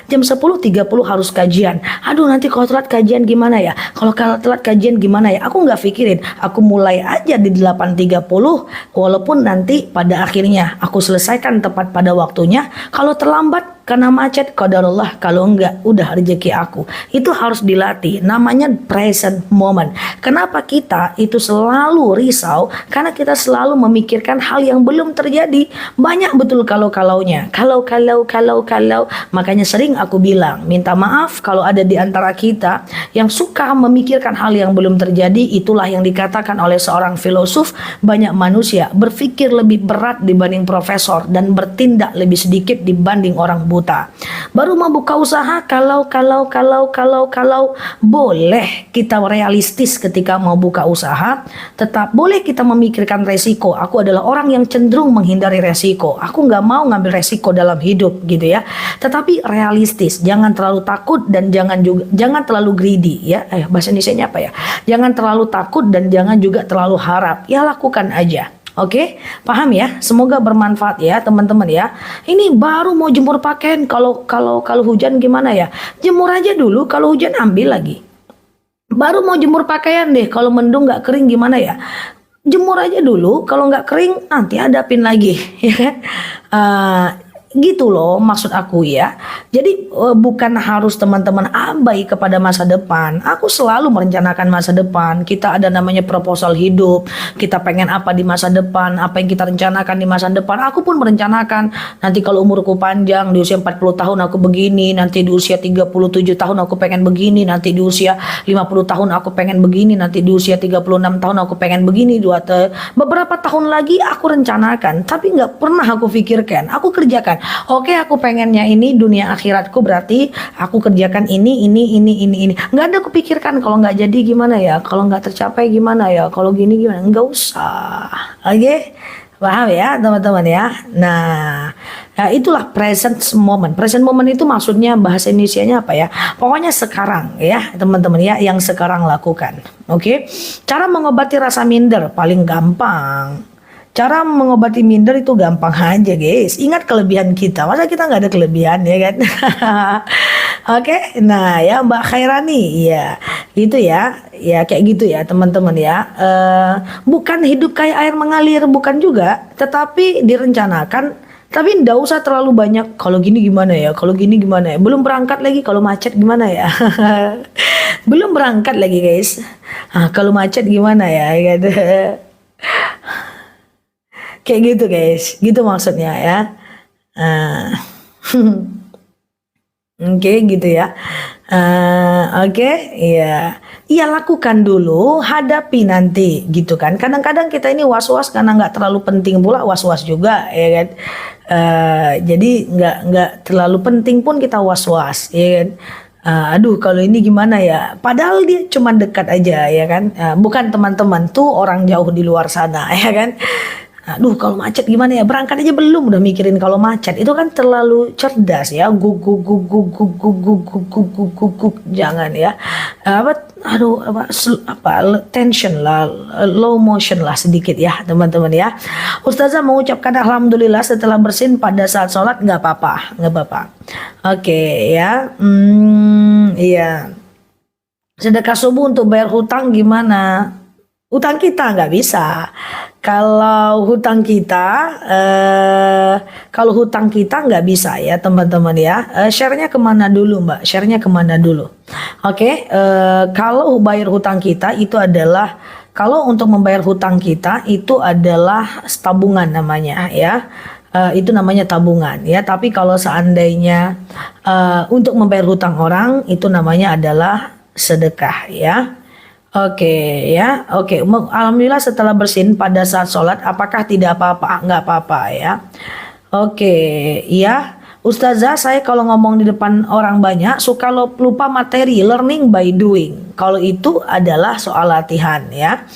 Speaker 1: Jam 10.30 harus kajian. Aduh, nanti kalau telat kajian gimana ya? Kalau telat kajian gimana ya? Aku gak pikirin. Aku mulai aja di 8.30, walaupun nanti pada akhirnya aku selesaikan tepat pada waktunya. Kalau terlambat karena macet, qadarullah, kalau enggak udah rezeki aku. Itu harus dilatih, namanya present moment. Kenapa kita itu selalu risau? Karena kita selalu memikirkan hal yang belum terjadi. Banyak betul kalau-kalaunya. Kalau. Makanya sering aku bilang, minta maaf kalau ada di antara kita yang suka memikirkan hal yang belum terjadi. Itulah yang dikatakan oleh seorang filosof, banyak manusia berpikir lebih berat dibanding profesor dan bertindak lebih sedikit dibanding orang buta. Baru mau buka usaha kalau boleh kita realistis ketika mau buka usaha, tetap boleh kita memikirkan resiko. Aku adalah orang yang cenderung menghindari resiko. Aku nggak mau ngambil resiko dalam hidup gitu ya. Tetapi realistis, jangan terlalu takut dan jangan terlalu greedy ya. Bahasa Indonesianya apa ya? Jangan terlalu takut dan jangan juga terlalu harap. Ya lakukan aja. Oke, paham ya? Semoga bermanfaat ya teman-teman ya. Ini baru mau jemur pakaian, kalau hujan gimana ya? Jemur aja dulu, kalau hujan ambil lagi. Baru mau jemur pakaian deh, kalau mendung nggak kering gimana ya? Jemur aja dulu, kalau nggak kering nanti hadapin lagi, ya kan? Gitu loh maksud aku ya. Jadi bukan harus teman-teman abai kepada masa depan. Aku selalu merencanakan masa depan. Kita ada namanya proposal hidup. Kita pengen apa di masa depan, apa yang kita rencanakan di masa depan. Aku pun merencanakan nanti kalau umurku panjang, di usia 40 tahun aku begini, nanti di usia 37 tahun aku pengen begini, nanti di usia 50 tahun aku pengen begini, nanti di usia 36 tahun aku pengen begini. Beberapa tahun lagi aku rencanakan, tapi nggak pernah aku pikirkan. Aku kerjakan. Oke, aku pengennya ini dunia akhiratku, berarti aku kerjakan ini. Nggak ada kupikirkan kalau nggak jadi gimana ya, kalau nggak tercapai gimana ya, kalau gini gimana, nggak usah. Oke, paham ya teman-teman ya. Nah, itulah present moment. Present moment itu maksudnya bahasa Indonesianya apa ya? Pokoknya sekarang ya teman-teman ya, yang sekarang lakukan. Oke, cara mengobati rasa minder paling gampang. Cara mengobati minder itu gampang aja guys. Ingat kelebihan kita. Masa kita nggak ada kelebihan ya kan? Oke, nah ya Mbak Khairani, ya gitu ya. Ya kayak gitu ya teman-teman ya. Bukan hidup kayak air mengalir, bukan juga. Tetapi direncanakan. Tapi nggak usah terlalu banyak. Kalau gini gimana ya? Kalau gini gimana ya? Belum berangkat lagi. Kalau macet gimana ya? Belum berangkat lagi guys. Kalau macet gimana ya? Gitu. Kayak gitu guys, gitu maksudnya ya. Oke, gitu ya. Oke, iya. Iya, lakukan dulu, hadapi nanti gitu kan. Kadang-kadang kita ini was-was karena nggak terlalu penting pula, was-was juga ya kan. Jadi nggak terlalu penting pun kita was-was ya kan. Aduh, kalau ini gimana ya? Padahal dia cuma dekat aja ya kan. Bukan teman-teman tuh orang jauh di luar sana ya kan. Aduh, kalau macet gimana ya? Berangkat aja belum udah mikirin kalau macet. Itu kan terlalu cerdas ya. Jangan ya. Tension lah, low motion lah sedikit ya teman-teman ya. Ustazah mengucapkan alhamdulillah setelah bersin pada saat sholat, nggak apa-apa. Oke ya. Iya. Sedekah subuh untuk bayar hutang gimana? Hutang kita nggak bisa. Kalau hutang kita nggak bisa ya teman-teman ya. Share-nya kemana dulu Mbak? Share-nya kemana dulu? Oke, kalau bayar hutang kita itu adalah, kalau untuk membayar hutang kita itu adalah tabungan namanya ya. Itu namanya tabungan ya. Tapi kalau seandainya untuk membayar hutang orang itu namanya adalah sedekah ya. Oke ya, oke. Alhamdulillah setelah bersin pada saat sholat, apakah tidak apa-apa? Nggak apa-apa ya. Oke, ya. Ustazah, saya kalau ngomong di depan orang banyak suka lupa materi, learning by doing. Kalau itu adalah soal latihan ya.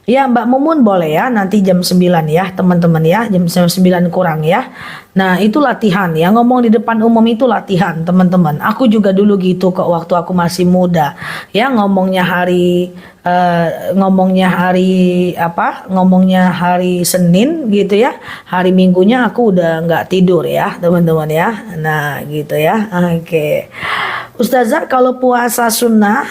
Speaker 1: Ya Mbak Mumun boleh ya, nanti jam 9 ya teman-teman ya, jam 9 kurang ya. Nah itu latihan ya, ngomong di depan umum itu latihan teman-teman. Aku juga dulu gitu kok waktu aku masih muda. Ya ngomongnya hari apa, ngomongnya hari Senin gitu ya. Hari Minggunya aku udah nggak tidur ya teman-teman ya. Nah gitu ya, oke. Ustazah kalau puasa sunnah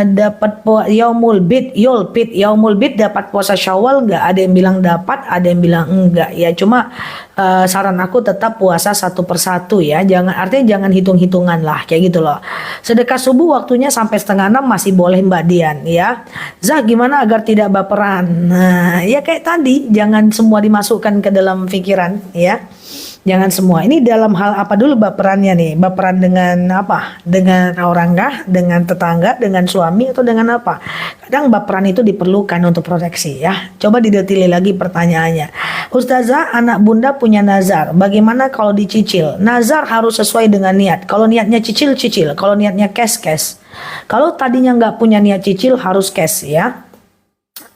Speaker 1: dapat yaumul bid dapat puasa Syawal nggak? Ada yang bilang dapat, ada yang bilang enggak ya. Cuma saran aku tetap puasa satu persatu ya. Jangan artinya jangan hitung-hitungan lah kayak gitu loh. Sedekah subuh waktunya sampai setengah 6 masih boleh Mbak Dian ya. Zah gimana agar tidak baperan? Nah ya kayak tadi jangan semua dimasukkan ke dalam pikiran ya. Jangan semua. Ini dalam hal apa dulu baperannya nih? Baperan dengan apa? Dengan orang kah? Dengan tetangga? Dengan suami? Atau dengan apa? Kadang baperan itu diperlukan untuk proteksi ya. Coba didetili lagi pertanyaannya. Ustazah, anak bunda punya nazar. Bagaimana kalau dicicil? Nazar harus sesuai dengan niat. Kalau niatnya cicil, cicil. Kalau niatnya cash, cash. Kalau tadinya nggak punya niat cicil, harus cash ya.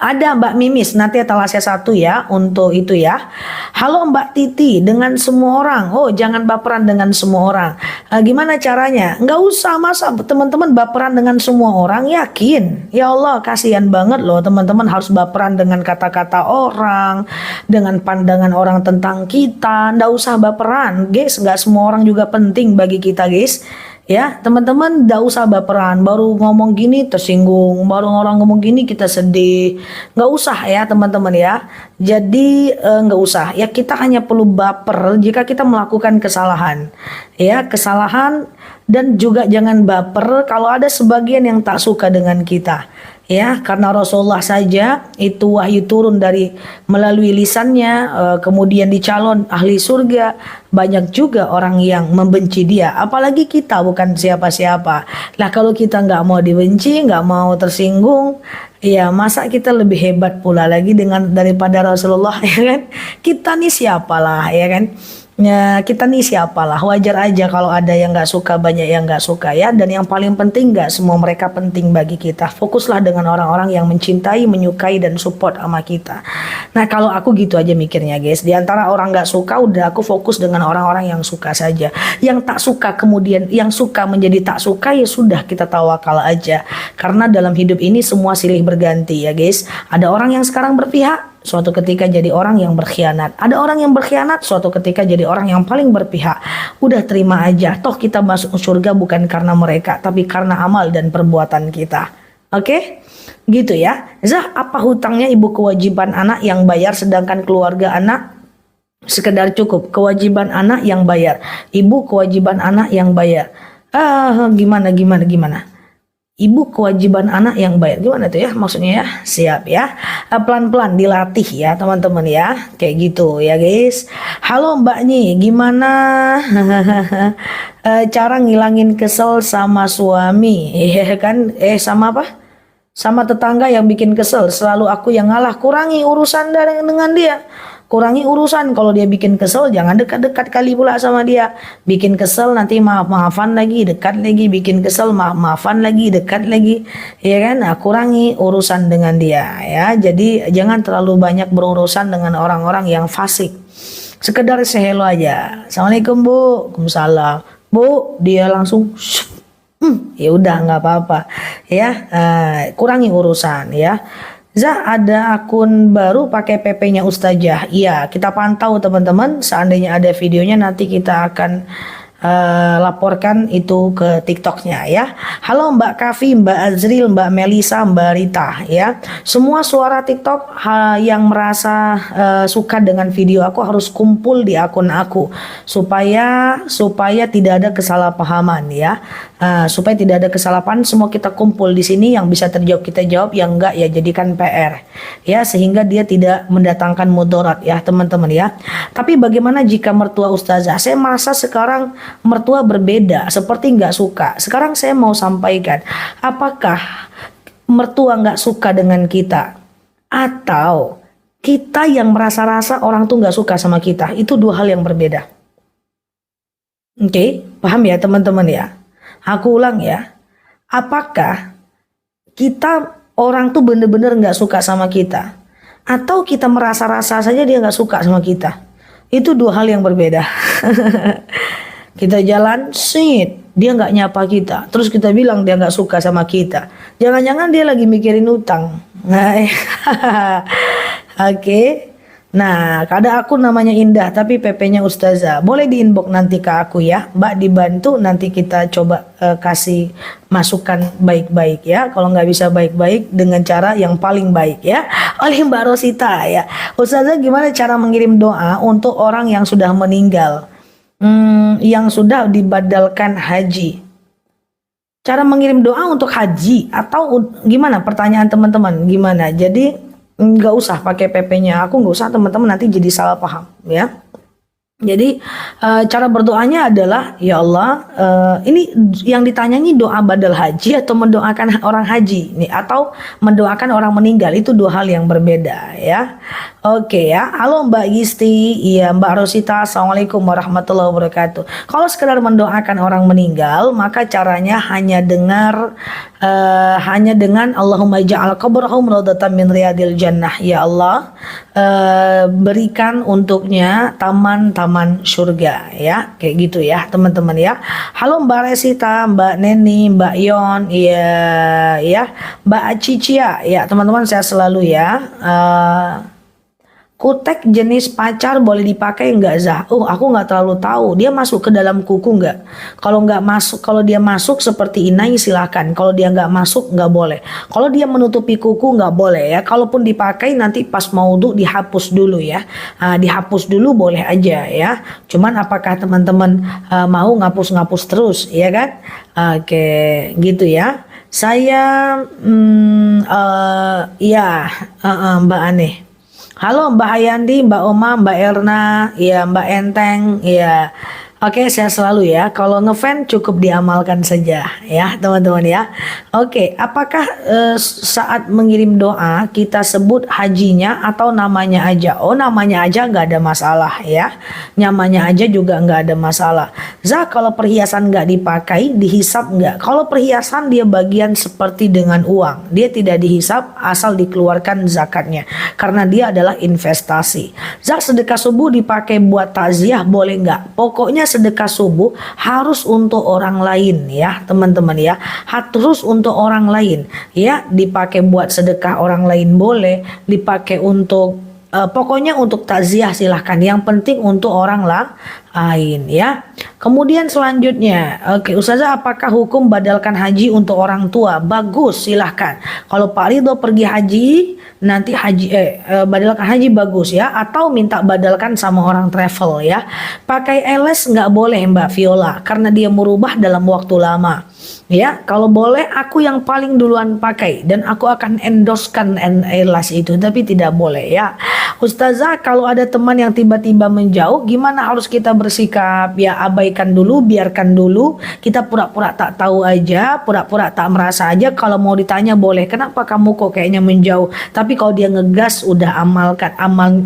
Speaker 1: Ada Mbak Mimis, nanti etalasnya 1 ya untuk itu ya. Halo Mbak Titi, dengan semua orang. Oh jangan baperan dengan semua orang. Gimana caranya? Nggak usah, masa teman-teman baperan dengan semua orang, yakin. Ya Allah kasihan banget loh teman-teman harus baperan dengan kata-kata orang. Dengan pandangan orang tentang kita. Nggak usah baperan guys, nggak semua orang juga penting bagi kita guys. Ya teman-teman nggak usah baperan, baru ngomong gini tersinggung, baru orang ngomong gini kita sedih, nggak usah ya teman-teman ya. Jadi nggak usah ya, kita hanya perlu baper jika kita melakukan kesalahan ya, kesalahan. Dan juga jangan baper kalau ada sebagian yang tak suka dengan kita ya, karena Rasulullah saja itu wahyu turun dari melalui lisannya, kemudian dicalon ahli surga, banyak juga orang yang membenci dia, apalagi kita bukan siapa-siapa lah. Kalau kita nggak mau dibenci, nggak mau tersinggung, ya masa kita lebih hebat pula lagi dengan daripada Rasulullah ya kan. Kita nih siapalah ya kan. Ya, kita nih siapalah, wajar aja kalau ada yang nggak suka, banyak yang nggak suka ya. Dan yang paling penting nggak semua mereka penting bagi kita. Fokuslah dengan orang-orang yang mencintai, menyukai dan support sama kita. Nah kalau aku gitu aja mikirnya guys. Di antara orang nggak suka, udah aku fokus dengan orang-orang yang suka saja. Yang tak suka kemudian, yang suka menjadi tak suka ya sudah kita tawakal aja. Karena dalam hidup ini semua silih berganti ya guys. Ada orang yang sekarang berpihak, suatu ketika jadi orang yang berkhianat. Ada orang yang berkhianat, suatu ketika jadi orang yang paling berpihak. Udah terima aja, toh kita masuk surga bukan karena mereka, tapi karena amal dan perbuatan kita. Oke? Gitu ya. Zah, apa hutangnya ibu kewajiban anak yang bayar sedangkan keluarga anak sekedar cukup? Kewajiban anak yang bayar, ibu kewajiban anak yang bayar. Gimana? Ibu kewajiban anak yang bayar, gimana tuh ya maksudnya ya? Siap ya, pelan-pelan dilatih ya teman-teman ya, kayak gitu ya guys. Halo Mbak Nyi, gimana cara ngilangin kesel sama suami ya kan, sama apa, sama tetangga yang bikin kesel, selalu aku yang ngalah. Kurangi urusan dengan dia, kurangi urusan. Kalau dia bikin kesel, jangan dekat-dekat kali pula sama dia. Bikin kesel nanti maaf-maafan lagi, dekat lagi, bikin kesel maaf-maafan lagi, dekat lagi, ya kan. Nah, kurangi urusan dengan dia ya. Jadi jangan terlalu banyak berurusan dengan orang-orang yang fasik. Sekedar sehelo aja, assalamualaikum bu, waalaikumsalam bu, dia langsung ya udah nggak apa-apa ya. Kurangi urusan ya. Zah, ada akun baru pakai PP-nya Ustazah. Iya, kita pantau teman-teman. Seandainya ada videonya nanti kita akan laporkan itu ke TikToknya ya. Halo Mbak Kavi, Mbak Azril, Mbak Melisa, Mbak Rita ya. Semua suara TikTok yang merasa suka dengan video aku harus kumpul di akun aku supaya tidak ada kesalahpahaman ya. Supaya tidak ada kesalahan, semua kita kumpul di sini, yang bisa terjawab kita jawab, yang enggak ya jadikan PR ya, sehingga dia tidak mendatangkan mudarat ya teman-teman ya. Tapi bagaimana jika mertua Ustazah? Saya merasa sekarang mertua berbeda, seperti nggak suka. Sekarang saya mau sampaikan, apakah mertua nggak suka dengan kita, atau kita yang merasa-rasa orang tuh nggak suka sama kita? Itu dua hal yang berbeda. Oke, paham ya teman-teman ya? Aku ulang ya, apakah kita orang tuh bener-bener nggak suka sama kita, atau kita merasa-rasa saja dia nggak suka sama kita. Itu dua hal yang berbeda. Kita jalan, dia nggak nyapa kita, terus kita bilang dia nggak suka sama kita. Jangan-jangan dia lagi mikirin utang. Nah, oke. Nah, ada akun namanya Indah, tapi PP-nya Ustazah. Boleh di inbox nanti ke aku ya, Mbak, dibantu nanti kita coba kasih masukan baik-baik ya. Kalau nggak bisa baik-baik, dengan cara yang paling baik ya. Oleh Mbak Rosita ya. Ustazah, gimana cara mengirim doa untuk orang yang sudah meninggal? Yang sudah dibadalkan haji. Cara mengirim doa untuk haji atau gimana? Pertanyaan teman-teman gimana? Jadi nggak usah pakai PP-nya. Aku nggak usah, teman-teman nanti jadi salah paham ya. Jadi cara berdoanya adalah, ya Allah, ini yang ditanya ini doa badal haji atau mendoakan orang haji nih, atau mendoakan orang meninggal, itu dua hal yang berbeda ya. Oke ya. Halo Mbak Gisti, iya Mbak Rosita, Assalamualaikum warahmatullahi wabarakatuh. Kalau sekedar mendoakan orang meninggal, maka caranya hanya dengan Allahumma ja'al qabrahum raudhatan min riyadil jannah, ya Allah, berikan untuknya taman-taman surga ya, kayak gitu ya teman-teman ya. Halo Mbak Resita, Mbak Neni, Mbak Yon, ya Mbak Cicia ya teman-teman, saya selalu ya. Kutek jenis pacar boleh dipakai nggak, Zah? Aku nggak terlalu tahu. Dia masuk ke dalam kuku nggak? Kalau nggak masuk, kalau dia masuk seperti inai silakan. Kalau dia nggak masuk nggak boleh. Kalau dia menutupi kuku nggak boleh ya. Kalaupun dipakai nanti pas mau wudu dihapus dulu ya. Dihapus dulu boleh aja ya. Cuman apakah teman-teman mau ngapus-ngapus terus ya kan? Oke, gitu ya. Saya Mbak Aneh. Halo Mbak Hayandi, Mbak Oma, Mbak Erna, ya Mbak Enteng, ya. Oke, saya selalu ya. Kalau ngefan cukup diamalkan saja ya, teman-teman ya. Oke, apakah saat mengirim doa kita sebut hajinya atau namanya aja? Namanya aja nggak ada masalah ya. Namanya aja juga nggak ada masalah. Zah, kalau perhiasan nggak dipakai, dihisap nggak? Kalau perhiasan dia bagian seperti dengan uang, dia tidak dihisap asal dikeluarkan zakatnya, karena dia adalah investasi. Zah, sedekah subuh dipakai buat takziah boleh nggak? Pokoknya sedekah subuh harus untuk orang lain ya teman-teman ya, harus untuk orang lain ya. Dipakai buat sedekah orang lain boleh, dipakai untuk pokoknya untuk takziah silahkan, yang penting untuk orang lain ya. Kemudian selanjutnya, oke Ustazah, apakah hukum badalkan haji untuk orang tua? Bagus, silahkan. Kalau Pak Ridho pergi haji, nanti badalkan haji bagus ya, atau minta badalkan sama orang travel ya. Pakai LS nggak boleh Mbak Viola, karena dia merubah dalam waktu lama ya. Kalau boleh aku yang paling duluan pakai dan aku akan endorsekan LS itu, tapi tidak boleh ya. Ustazah, kalau ada teman yang tiba-tiba menjauh, gimana harus kita bersikap? Ya abaikan dulu, biarkan dulu, kita pura-pura tak tahu aja, pura-pura tak merasa aja. Kalau mau ditanya boleh, kenapa kamu kok kayaknya menjauh? Tapi kalau dia ngegas, udah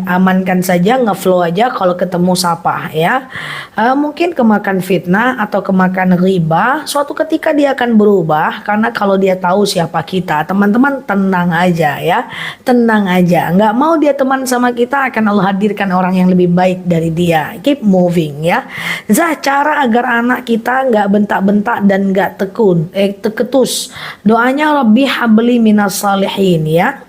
Speaker 1: amankan saja, ngeflow aja. Kalau ketemu sapa ya. Mungkin kemakan fitnah atau kemakan riba, suatu ketika dia akan berubah, karena kalau dia tahu siapa kita. Teman-teman tenang aja ya, tenang aja. Nggak mau dia teman sama kita, akan Allah hadirkan orang yang lebih baik dari dia. Keep moving ya. Zah, cara agar anak kita nggak bentak-bentak dan nggak teketus. Doanya Rabbi habli minas salihin ya.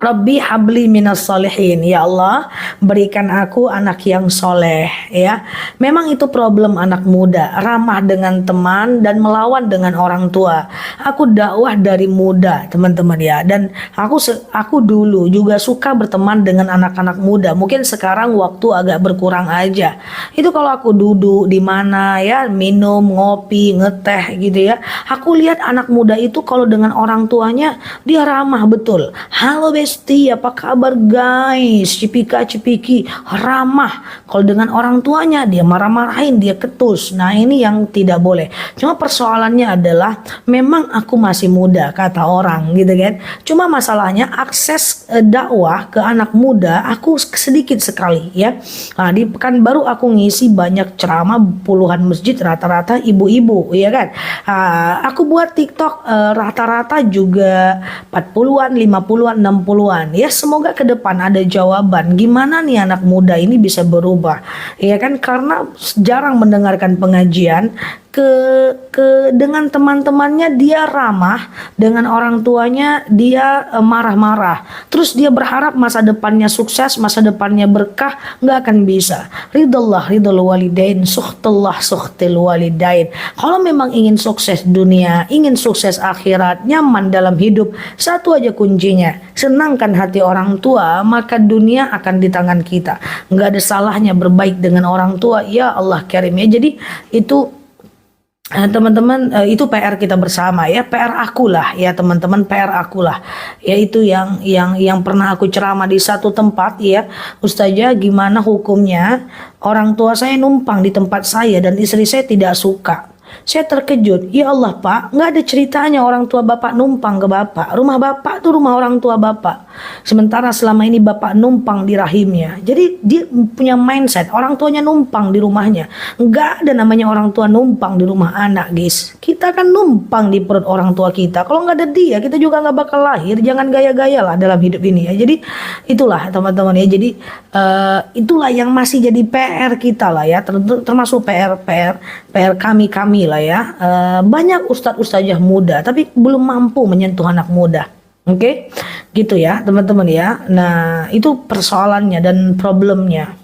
Speaker 1: Rabbi habli minas salihin, ya Allah berikan aku anak yang soleh ya. Memang itu problem anak muda, ramah dengan teman dan melawan dengan orang tua. Aku dakwah dari muda teman-teman ya, dan aku dulu juga suka berteman dengan anak-anak muda. Mungkin sekarang waktu agak berkurang aja. Itu kalau aku duduk di mana ya, minum, ngopi, ngeteh gitu ya, aku lihat anak muda itu kalau dengan orang tuanya dia ramah betul. Halo besok Besti, apa kabar guys? Cipika cipiki, ramah. Kalau dengan orang tuanya dia marah-marahin, dia ketus. Nah ini yang tidak boleh. Cuma persoalannya adalah memang aku masih muda kata orang gitu kan. Cuma masalahnya akses dakwah ke anak muda aku sedikit sekali ya. Nah, di Pekanbaru aku ngisi banyak ceramah puluhan masjid rata-rata ibu-ibu ya kan. Aku buat TikTok rata-rata juga 40-an, 50-an, 60-an. Ya semoga ke depan ada jawaban gimana nih anak muda ini bisa berubah. Ya kan karena jarang mendengarkan pengajian dengan teman-temannya dia ramah, dengan orang tuanya dia marah-marah. Terus dia berharap masa depannya sukses, masa depannya berkah, nggak akan bisa. Ridallah ridul walidain, suhtullah suhtil walidain. Kalau memang ingin sukses dunia, ingin sukses akhirat, nyaman dalam hidup, satu aja kuncinya, senangkan hati orang tua, maka dunia akan di tangan kita. Nggak ada salahnya berbaik dengan orang tua, ya Allah karim ya. Jadi itu teman-teman, itu PR kita bersama ya, PR aku lah ya teman-teman, PR aku lah, yaitu yang pernah aku ceramah di satu tempat ya, Ustazah gimana hukumnya orang tua saya numpang di tempat saya dan istri saya tidak suka. Saya terkejut, ya Allah Pak, nggak ada ceritanya orang tua Bapak numpang ke Bapak. Rumah Bapak tuh rumah orang tua Bapak. Sementara selama ini Bapak numpang di rahimnya. Jadi dia punya mindset, orang tuanya numpang di rumahnya. Nggak ada namanya orang tua numpang di rumah anak guys. Kita kan numpang di perut orang tua kita. Kalau nggak ada dia, kita juga nggak bakal lahir. Jangan gaya-gaya lah dalam hidup ini ya. Jadi itulah teman-teman ya. Jadi itulah yang masih jadi PR kita lah ya. Termasuk PR kami lah ya. Banyak ustadz-ustazah muda tapi belum mampu menyentuh anak muda. Oke, gitu ya teman-teman ya. Nah itu persoalannya dan problemnya.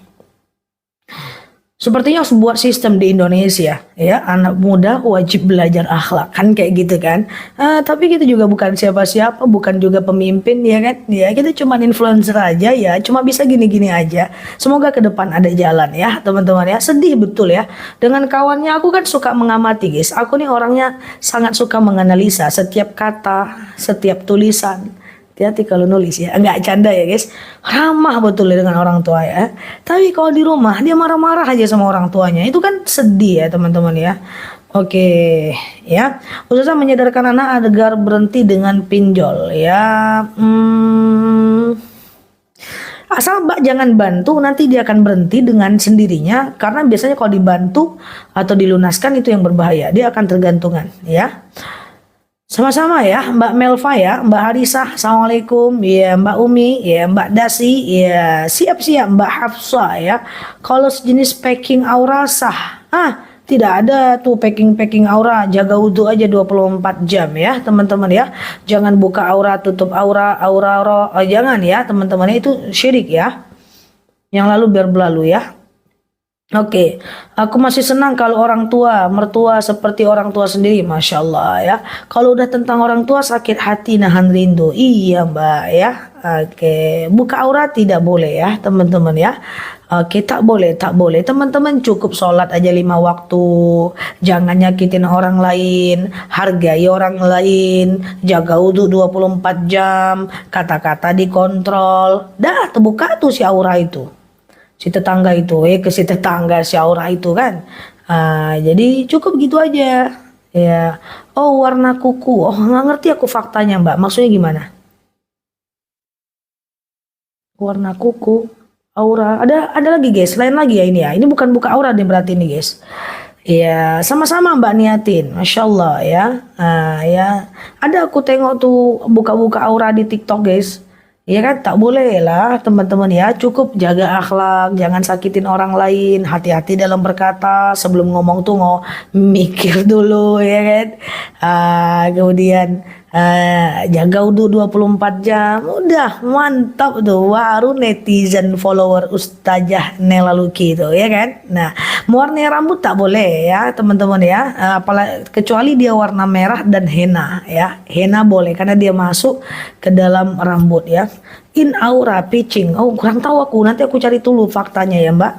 Speaker 1: Sepertinya harus buat sistem di Indonesia ya, anak muda wajib belajar akhlak kan kayak gitu kan. Tapi kita juga bukan siapa-siapa, bukan juga pemimpin ya kan. Ya kita cuma influencer aja ya, cuma bisa gini-gini aja. Semoga ke depan ada jalan ya teman-teman ya. Sedih betul ya. Dengan kawannya aku kan suka mengamati guys. Aku nih orangnya sangat suka menganalisa setiap kata, setiap tulisan. Hati-hati kalau nulis ya, enggak canda ya guys, ramah betul dengan orang tua ya. Tapi kalau di rumah dia marah-marah aja sama orang tuanya, itu kan sedih ya teman-teman ya. Oke ya, Ustazah menyadarkan anak agar berhenti dengan pinjol ya. Asal Mbak jangan bantu, nanti dia akan berhenti dengan sendirinya. Karena biasanya kalau dibantu atau dilunaskan itu yang berbahaya, dia akan tergantungan ya. Sama-sama ya Mbak Melva ya, Mbak Harisah, Assalamualaikum ya, Mbak Umi ya, Mbak Dasi ya, siap-siap Mbak Hafsah ya. Kalau sejenis packing aura sah, tidak ada tuh packing aura, jaga wudhu aja 24 jam ya teman-teman ya. Jangan buka aura, tutup aura, jangan ya teman-teman, itu syirik ya. Yang lalu biar berlalu ya. Oke, aku masih senang kalau orang tua, mertua seperti orang tua sendiri, Masya Allah ya. Kalau udah tentang orang tua sakit hati nahan rindu, iya Mbak ya. Oke, buka aurat tidak boleh ya teman-teman ya. Oke, tak boleh. Teman-teman cukup sholat aja 5 waktu, jangan nyakitin orang lain, hargai orang lain, jaga wudhu 24 jam, kata-kata dikontrol. Dah, terbuka tuh si aura itu. Si tetangga itu, ke si tetangga si aura itu kan. Jadi cukup gitu aja ya. Oh warna kuku, oh nggak ngerti aku faktanya Mbak, maksudnya gimana? Warna kuku, aura, ada lagi guys, lain lagi ya ini ya. Ini bukan buka aura deh berarti nih guys. Ya sama-sama Mbak niatin, Masya Allah ya. Ya ada aku tengok tuh buka-buka aura di TikTok guys. Iya kan, tak boleh lah teman-teman ya, cukup jaga akhlak, jangan sakitin orang lain, hati-hati dalam berkata, sebelum ngomong tuh mikir dulu ya kan. Kemudian jaga wudhu 24 jam, udah mantap tuh, baru netizen follower Ustazah Nela Luki itu ya kan. Nah mewarnai rambut tak boleh ya teman-teman ya, apalagi kecuali dia warna merah dan henna ya, henna boleh karena dia masuk ke dalam rambut ya. In aura pitching, oh kurang tahu aku, nanti aku cari dulu faktanya ya Mbak.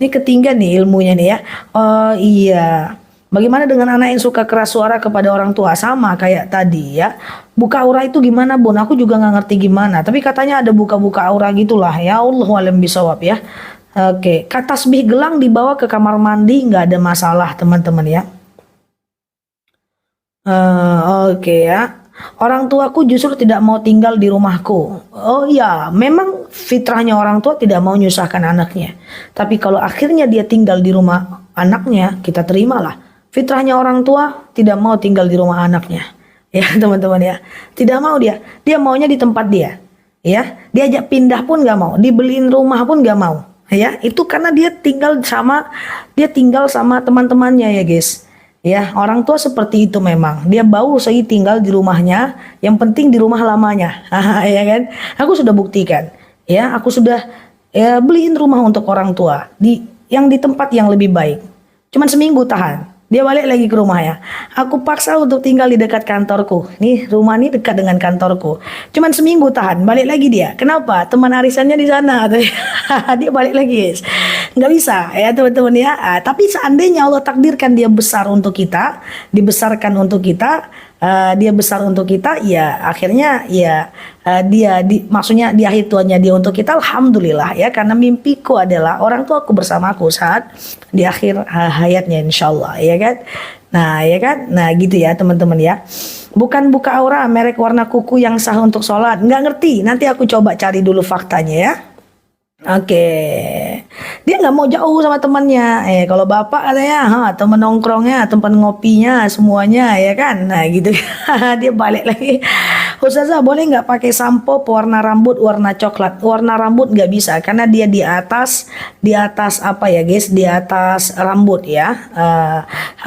Speaker 1: Ini ketinggian nih ilmunya nih ya. Oh iya, Bagaimana dengan anak yang suka keras suara kepada orang tua? Sama kayak tadi ya. Buka aura itu gimana Bun? Aku juga nggak ngerti gimana. Tapi katanya ada buka-buka aura gitulah. Ya Allah alam bisawab ya. Oke, tasbih gelang dibawa ke kamar mandi nggak ada masalah teman-teman ya. Oke ya. Orang tuaku justru tidak mau tinggal di rumahku. Oh iya, memang fitrahnya orang tua tidak mau menyusahkan anaknya. Tapi kalau akhirnya dia tinggal di rumah anaknya, kita terimalah. Fitrahnya orang tua tidak mau tinggal di rumah anaknya. Ya, teman-teman ya. Tidak mau dia. Dia maunya di tempat dia. Ya, diajak pindah pun gak mau, dibeliin rumah pun gak mau. Ya, itu karena dia tinggal sama teman-temannya ya, guys. Ya, orang tua seperti itu memang. Dia bau saya tinggal di rumahnya, yang penting di rumah lamanya. Ya kan? Aku sudah buktikan. Ya, aku sudah beliin rumah untuk orang tua yang di tempat yang lebih baik. Cuman seminggu tahan. Dia balik lagi ke rumahnya. Aku paksa untuk tinggal di dekat kantorku. Nih, rumah ini dekat dengan kantorku. Cuman seminggu tahan, balik lagi dia. Kenapa? Teman arisannya di sana. Dia balik lagi, guys. Nggak bisa ya teman-teman ya. Tapi seandainya Allah takdirkan dia besar untuk kita, dibesarkan untuk kita, dia besar untuk kita, ya akhirnya ya maksudnya di akhir tuanya dia untuk kita, alhamdulillah ya, karena mimpiku adalah orang tua aku bersamaku saat di akhir hayatnya insyaallah ya kan. Nah ya kan, nah gitu ya teman-teman ya. Bukan buka aura merek warna kuku yang sah untuk sholat, nggak ngerti, nanti aku coba cari dulu faktanya ya. Oke, dia nggak mau jauh sama temannya. Kalau bapak katanya, teman nongkrongnya, tempat ngopinya, semuanya ya kan. Nah gitu, dia balik lagi. Ustazah boleh nggak pakai sampo pewarna rambut warna coklat? Warna rambut nggak bisa karena dia di atas apa ya guys? Di atas rambut ya.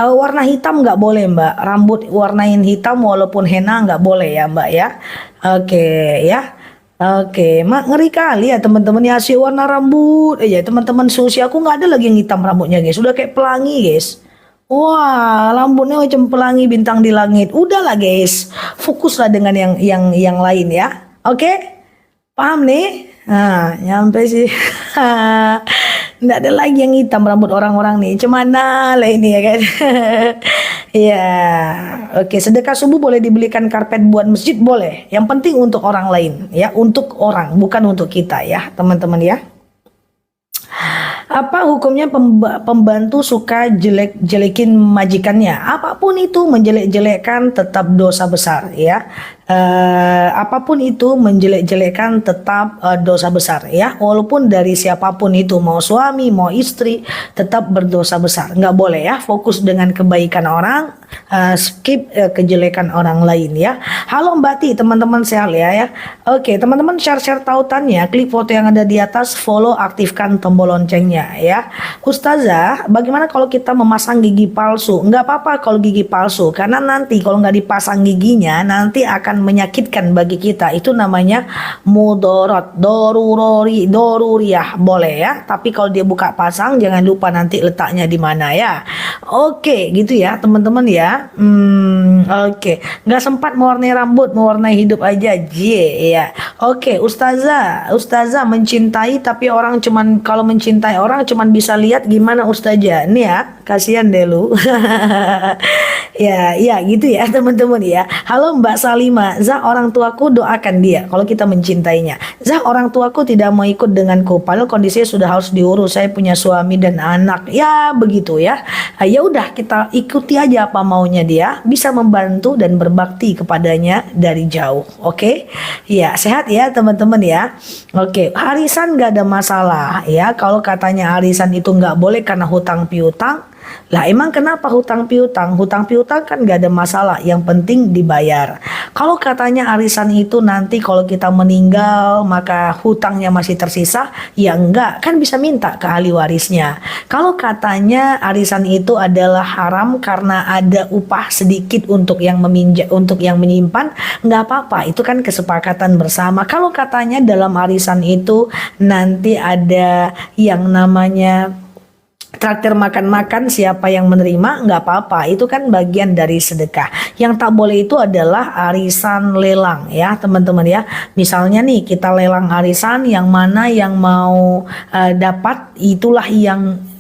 Speaker 1: Warna hitam nggak boleh Mbak. Rambut warnain hitam walaupun henna nggak boleh ya Mbak ya. Oke ya. Oke, mak ngeri kali ya teman-teman ya, si warna rambut aja teman-teman, susi aku nggak ada lagi yang hitam rambutnya guys, udah kayak pelangi guys. Wah, rambutnya macam pelangi bintang di langit. Udahlah guys, fokuslah dengan yang lain ya. Oke, paham nih? Nah, nyampe sih. Nggak ada lagi yang hitam rambut orang-orang nih. Cemana lah ini ya kan. Ya, oke. Sedekah subuh boleh dibelikan karpet buat masjid boleh. Yang penting untuk orang lain ya, untuk orang bukan untuk kita ya, teman-teman ya. Apa hukumnya pembantu suka jelek-jelekin majikannya? Apapun itu menjelek-jelekkan tetap dosa besar ya. Apapun itu menjelek-jelekkan tetap dosa besar ya. Walaupun dari siapapun itu, mau suami mau istri, tetap berdosa besar. Nggak boleh ya, fokus dengan kebaikan orang, skip kejelekan orang lain ya. Halo Mbak Ti, teman-teman sehat ya. Oke teman-teman, share tautannya, klik foto yang ada di atas, follow, aktifkan tombol loncengnya ya. Ustazah, bagaimana kalau kita memasang gigi palsu? Nggak apa-apa kalau gigi palsu, karena nanti kalau nggak dipasang giginya nanti akan menyakitkan bagi kita. Itu namanya mudorot, doruriyah boleh ya. Tapi kalau dia buka pasang, jangan lupa nanti letaknya di mana ya. Oke, gitu ya teman-teman ya. Oke, nggak sempat mewarnai rambut, mewarnai hidup aja, ya. Oke, ustazah mencintai, tapi orang kalau mencintai orang cuman bisa lihat gimana ustazah. Nih ya, kasihan deh lu. Ya gitu ya teman-teman ya. Halo Mbak Salima, Zah orang tuaku doakan dia kalau kita mencintainya. Zah orang tuaku tidak mau ikut denganku, padahal kondisinya sudah harus diurus. Saya punya suami dan anak. Ya begitu ya. Ya udah kita ikuti aja apa maunya dia. Bisa membantu dan berbakti kepadanya dari jauh. Oke? Ya sehat ya teman-teman ya. Oke, arisan gak ada masalah ya. Kalau katanya arisan itu nggak boleh karena hutang piutang. Lah emang kenapa hutang piutang? Hutang piutang kan gak ada masalah, yang penting dibayar. Kalau katanya arisan itu nanti kalau kita meninggal maka hutangnya masih tersisa, ya enggak, kan bisa minta ke ahli warisnya. Kalau katanya arisan itu adalah haram karena ada upah sedikit untuk yang menyimpan, nggak apa-apa, itu kan kesepakatan bersama. Kalau katanya dalam arisan itu nanti ada yang namanya traktir makan-makan, siapa yang menerima nggak apa-apa, itu kan bagian dari sedekah. Yang tak boleh itu adalah arisan lelang ya teman-teman ya. Misalnya nih kita lelang arisan, yang mana yang mau dapat itulah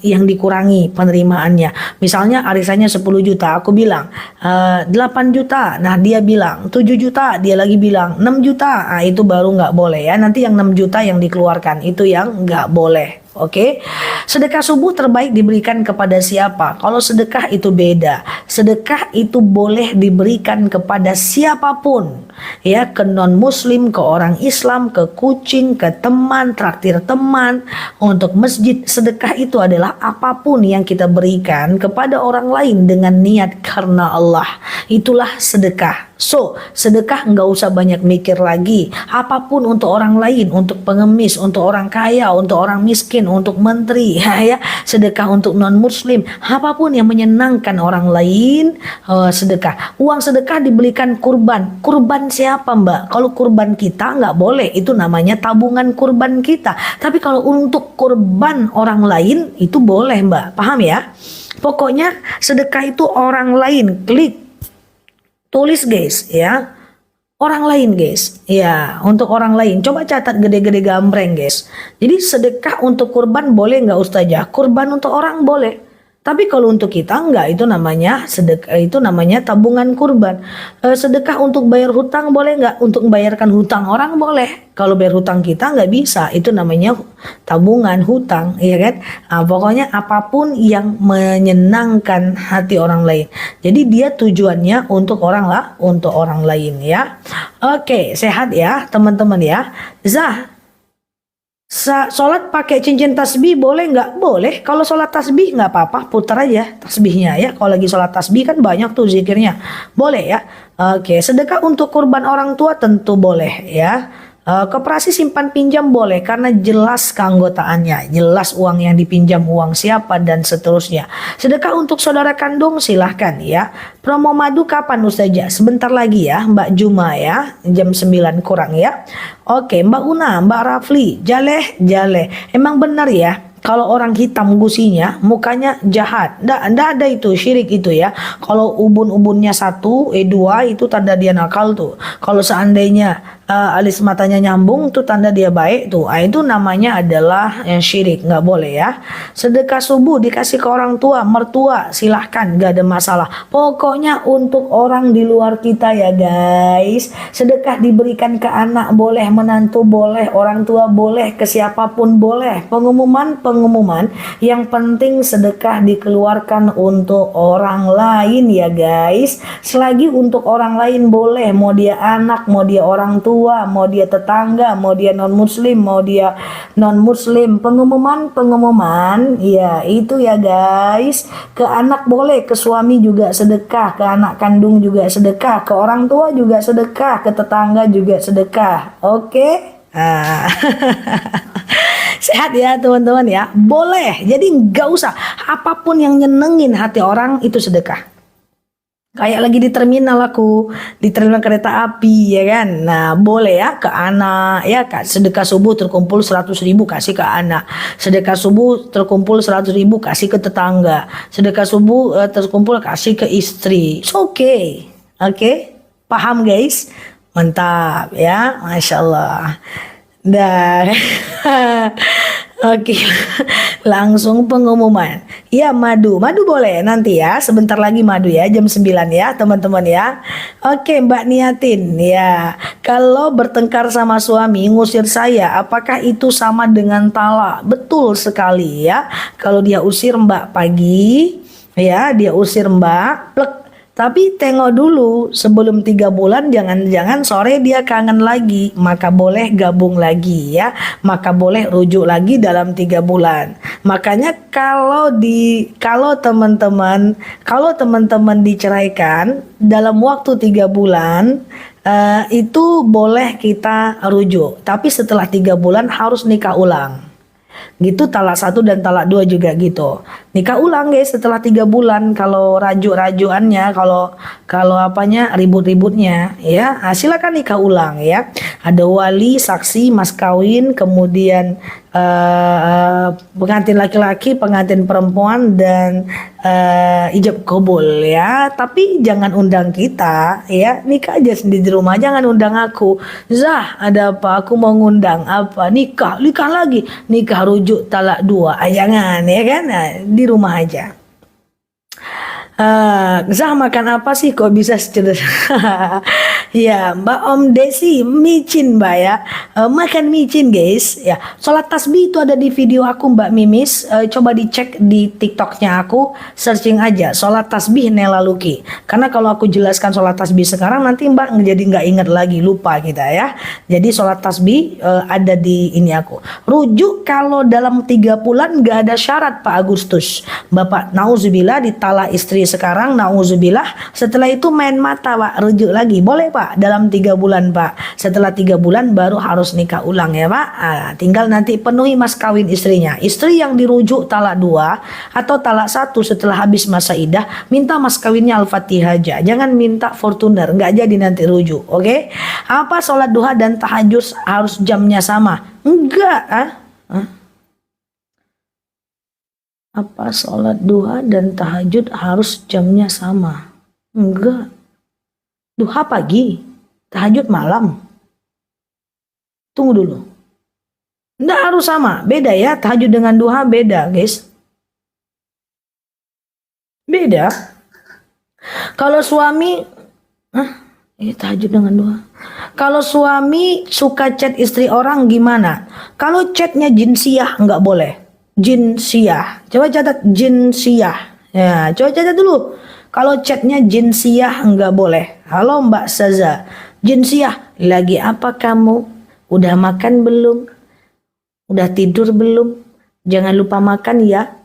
Speaker 1: yang dikurangi penerimaannya. Misalnya arisannya 10 juta, aku bilang 8 juta, nah dia bilang 7 juta, dia lagi bilang 6 juta, nah itu baru nggak boleh ya. Nanti yang 6 juta yang dikeluarkan, itu yang nggak boleh. Oke, sedekah subuh terbaik diberikan kepada siapa? Kalau sedekah itu beda. Sedekah itu boleh diberikan kepada siapapun, ya, ke non muslim, ke orang Islam, ke kucing, ke teman, traktir teman, untuk masjid. Sedekah itu adalah apapun yang kita berikan kepada orang lain dengan niat karena Allah. Itulah sedekah. So, sedekah nggak usah banyak mikir lagi. Apapun untuk orang lain, untuk pengemis, untuk orang kaya, untuk orang miskin, untuk menteri, ya, sedekah untuk non muslim, apapun yang menyenangkan orang lain, sedekah. Uang sedekah dibelikan kurban. Kurban siapa, Mbak? Kalau kurban kita nggak boleh, itu namanya tabungan kurban kita. Tapi kalau untuk kurban orang lain itu boleh, Mbak. Paham ya? Pokoknya sedekah itu orang lain. Klik, tulis guys ya. Orang lain guys, ya, untuk orang lain. Coba catat gede-gede gambreng guys. Jadi sedekah untuk kurban boleh nggak Ustazah? Kurban untuk orang boleh. Tapi kalau untuk kita enggak, itu namanya sedekah, itu namanya tabungan kurban. Sedekah untuk bayar hutang boleh nggak? Untuk membayarkan hutang orang boleh. Kalau bayar hutang kita nggak bisa, itu namanya tabungan hutang, ya kan? Nah, pokoknya apapun yang menyenangkan hati orang lain. Jadi dia tujuannya untuk untuk orang lain ya. Oke, sehat ya teman-teman ya. Zah, sholat pakai cincin tasbih boleh nggak? Boleh. Kalau sholat tasbih nggak apa-apa, putar aja tasbihnya ya. Kalau lagi sholat tasbih kan banyak tuh zikirnya. Boleh ya. Oke, sedekah untuk kurban orang tua tentu boleh ya. Koperasi simpan pinjam boleh karena jelas keanggotaannya, jelas uang yang dipinjam uang siapa dan seterusnya. Sedekah untuk saudara kandung silahkan ya. Promo madu kapan Ustazah? Sebentar lagi ya Mbak Juma ya, jam 9 kurang ya. Oke, Mbak Una, Mbak Rafli, jaleh. Emang benar ya, kalau orang hitam gusinya mukanya jahat. Nggak ada itu syirik itu ya. Kalau ubun-ubunnya 1, 2 itu tanda dia nakal tuh. Kalau seandainya alis matanya nyambung tuh tanda dia baik tuh. Itu namanya adalah yang syirik, nggak boleh ya. Sedekah subuh dikasih ke orang tua, mertua, silahkan, nggak ada masalah. Pokoknya untuk orang di luar kita ya guys. Sedekah diberikan ke anak boleh, menantu boleh, orang tua boleh, ke siapapun boleh. Pengumuman yang penting sedekah dikeluarkan untuk orang lain ya guys. Selagi untuk orang lain boleh, mau dia anak, mau dia orang tua, mau dia tetangga, mau dia non muslim, mau dia non muslim. Pengumuman ya itu ya guys. Ke anak boleh, ke suami juga sedekah, ke anak kandung juga sedekah, ke orang tua juga sedekah, ke tetangga juga sedekah. Oke? Sehat ya teman-teman ya. Boleh. Jadi nggak usah, apapun yang nyenengin hati orang itu sedekah. Kayak lagi di terminal di terminal kereta api ya kan. Nah boleh ya ke anak ya, sedekah subuh terkumpul 100.000 kasih ke anak. Sedekah subuh terkumpul 100.000 kasih ke tetangga. Sedekah subuh terkumpul kasih ke istri. It's okay. Oke? Paham guys? Mantap ya. Masya Allah. Dah. Oke, langsung pengumuman. Ya madu boleh nanti ya, sebentar lagi madu ya, jam 9 ya teman-teman ya. Oke Mbak niatin ya, kalau bertengkar sama suami ngusir saya, apakah itu sama dengan talak? Betul sekali ya. Kalau dia usir Mbak pagi ya, dia usir Mbak plek. Tapi tengok dulu sebelum 3 bulan, jangan-jangan sore dia kangen lagi, maka boleh gabung lagi ya, maka boleh rujuk lagi dalam 3 bulan. Makanya kalau teman-teman diceraikan dalam waktu 3 bulan, itu boleh kita rujuk. Tapi setelah 3 bulan harus nikah ulang. Gitu, talak 1 dan talak 2 juga gitu. Nikah ulang guys setelah 3 bulan. Kalau rajuk-rajuannya, kalau apanya ribut-ributnya ya, silakan nikah ulang ya. Ada wali, saksi, mas kawin, kemudian pengantin laki-laki, pengantin perempuan, dan ijab kabul ya. Tapi jangan undang kita ya, nikah aja sendiri di rumah, jangan undang aku. Zah, ada apa? Aku mau ngundang apa? Nikah lagi, nikah rujuk talak 2. Jangan ya kan, nah, di rumah aja. Zah makan apa sih kok bisa sederhana? Ya, Mbak Om Desi micin Mbak ya. Makan micin guys. Ya, sholat tasbih itu ada di video aku Mbak Mimis. Coba dicek di TikToknya aku, searching aja sholat tasbih Nela Luki. Karena kalau aku jelaskan sholat tasbih sekarang nanti Mbak jadi nggak inget lagi, lupa kita ya. Jadi sholat tasbih ada di ini aku. Rujuk kalau dalam 3 bulan nggak ada syarat Pak Agustus. Bapak nauzubillah ditala istri sekarang, nauzubillah. Setelah itu main mata Pak, rujuk lagi. Boleh Pak? Dalam 3 bulan Pak. Setelah 3 bulan baru harus nikah ulang ya Pak. Tinggal nanti penuhi mas kawin istrinya. Istri yang dirujuk talak 2 atau talak 1 setelah habis masa iddah, minta mas kawinnya Al-Fatihah aja. Jangan minta Fortuner, nggak jadi nanti rujuk. Oke? Apa sholat duha dan tahajud harus jamnya sama? Enggak. Apa sholat duha dan tahajud harus jamnya sama? Enggak. Duha pagi, tahajud malam. Tunggu dulu. Nggak harus sama, beda ya. Tahajud dengan duha beda guys. Beda. Kalau suami, tahajud dengan duha. Kalau suami suka chat istri orang gimana? Kalau chatnya jinsiah nggak boleh. Jinsiah. Coba catat jinsiah. Ya, coba catat dulu. Kalau chatnya jinsiah nggak boleh. Halo Mbak Saza, jinsiah, lagi apa kamu? Udah makan belum? Udah tidur belum? Jangan lupa makan ya.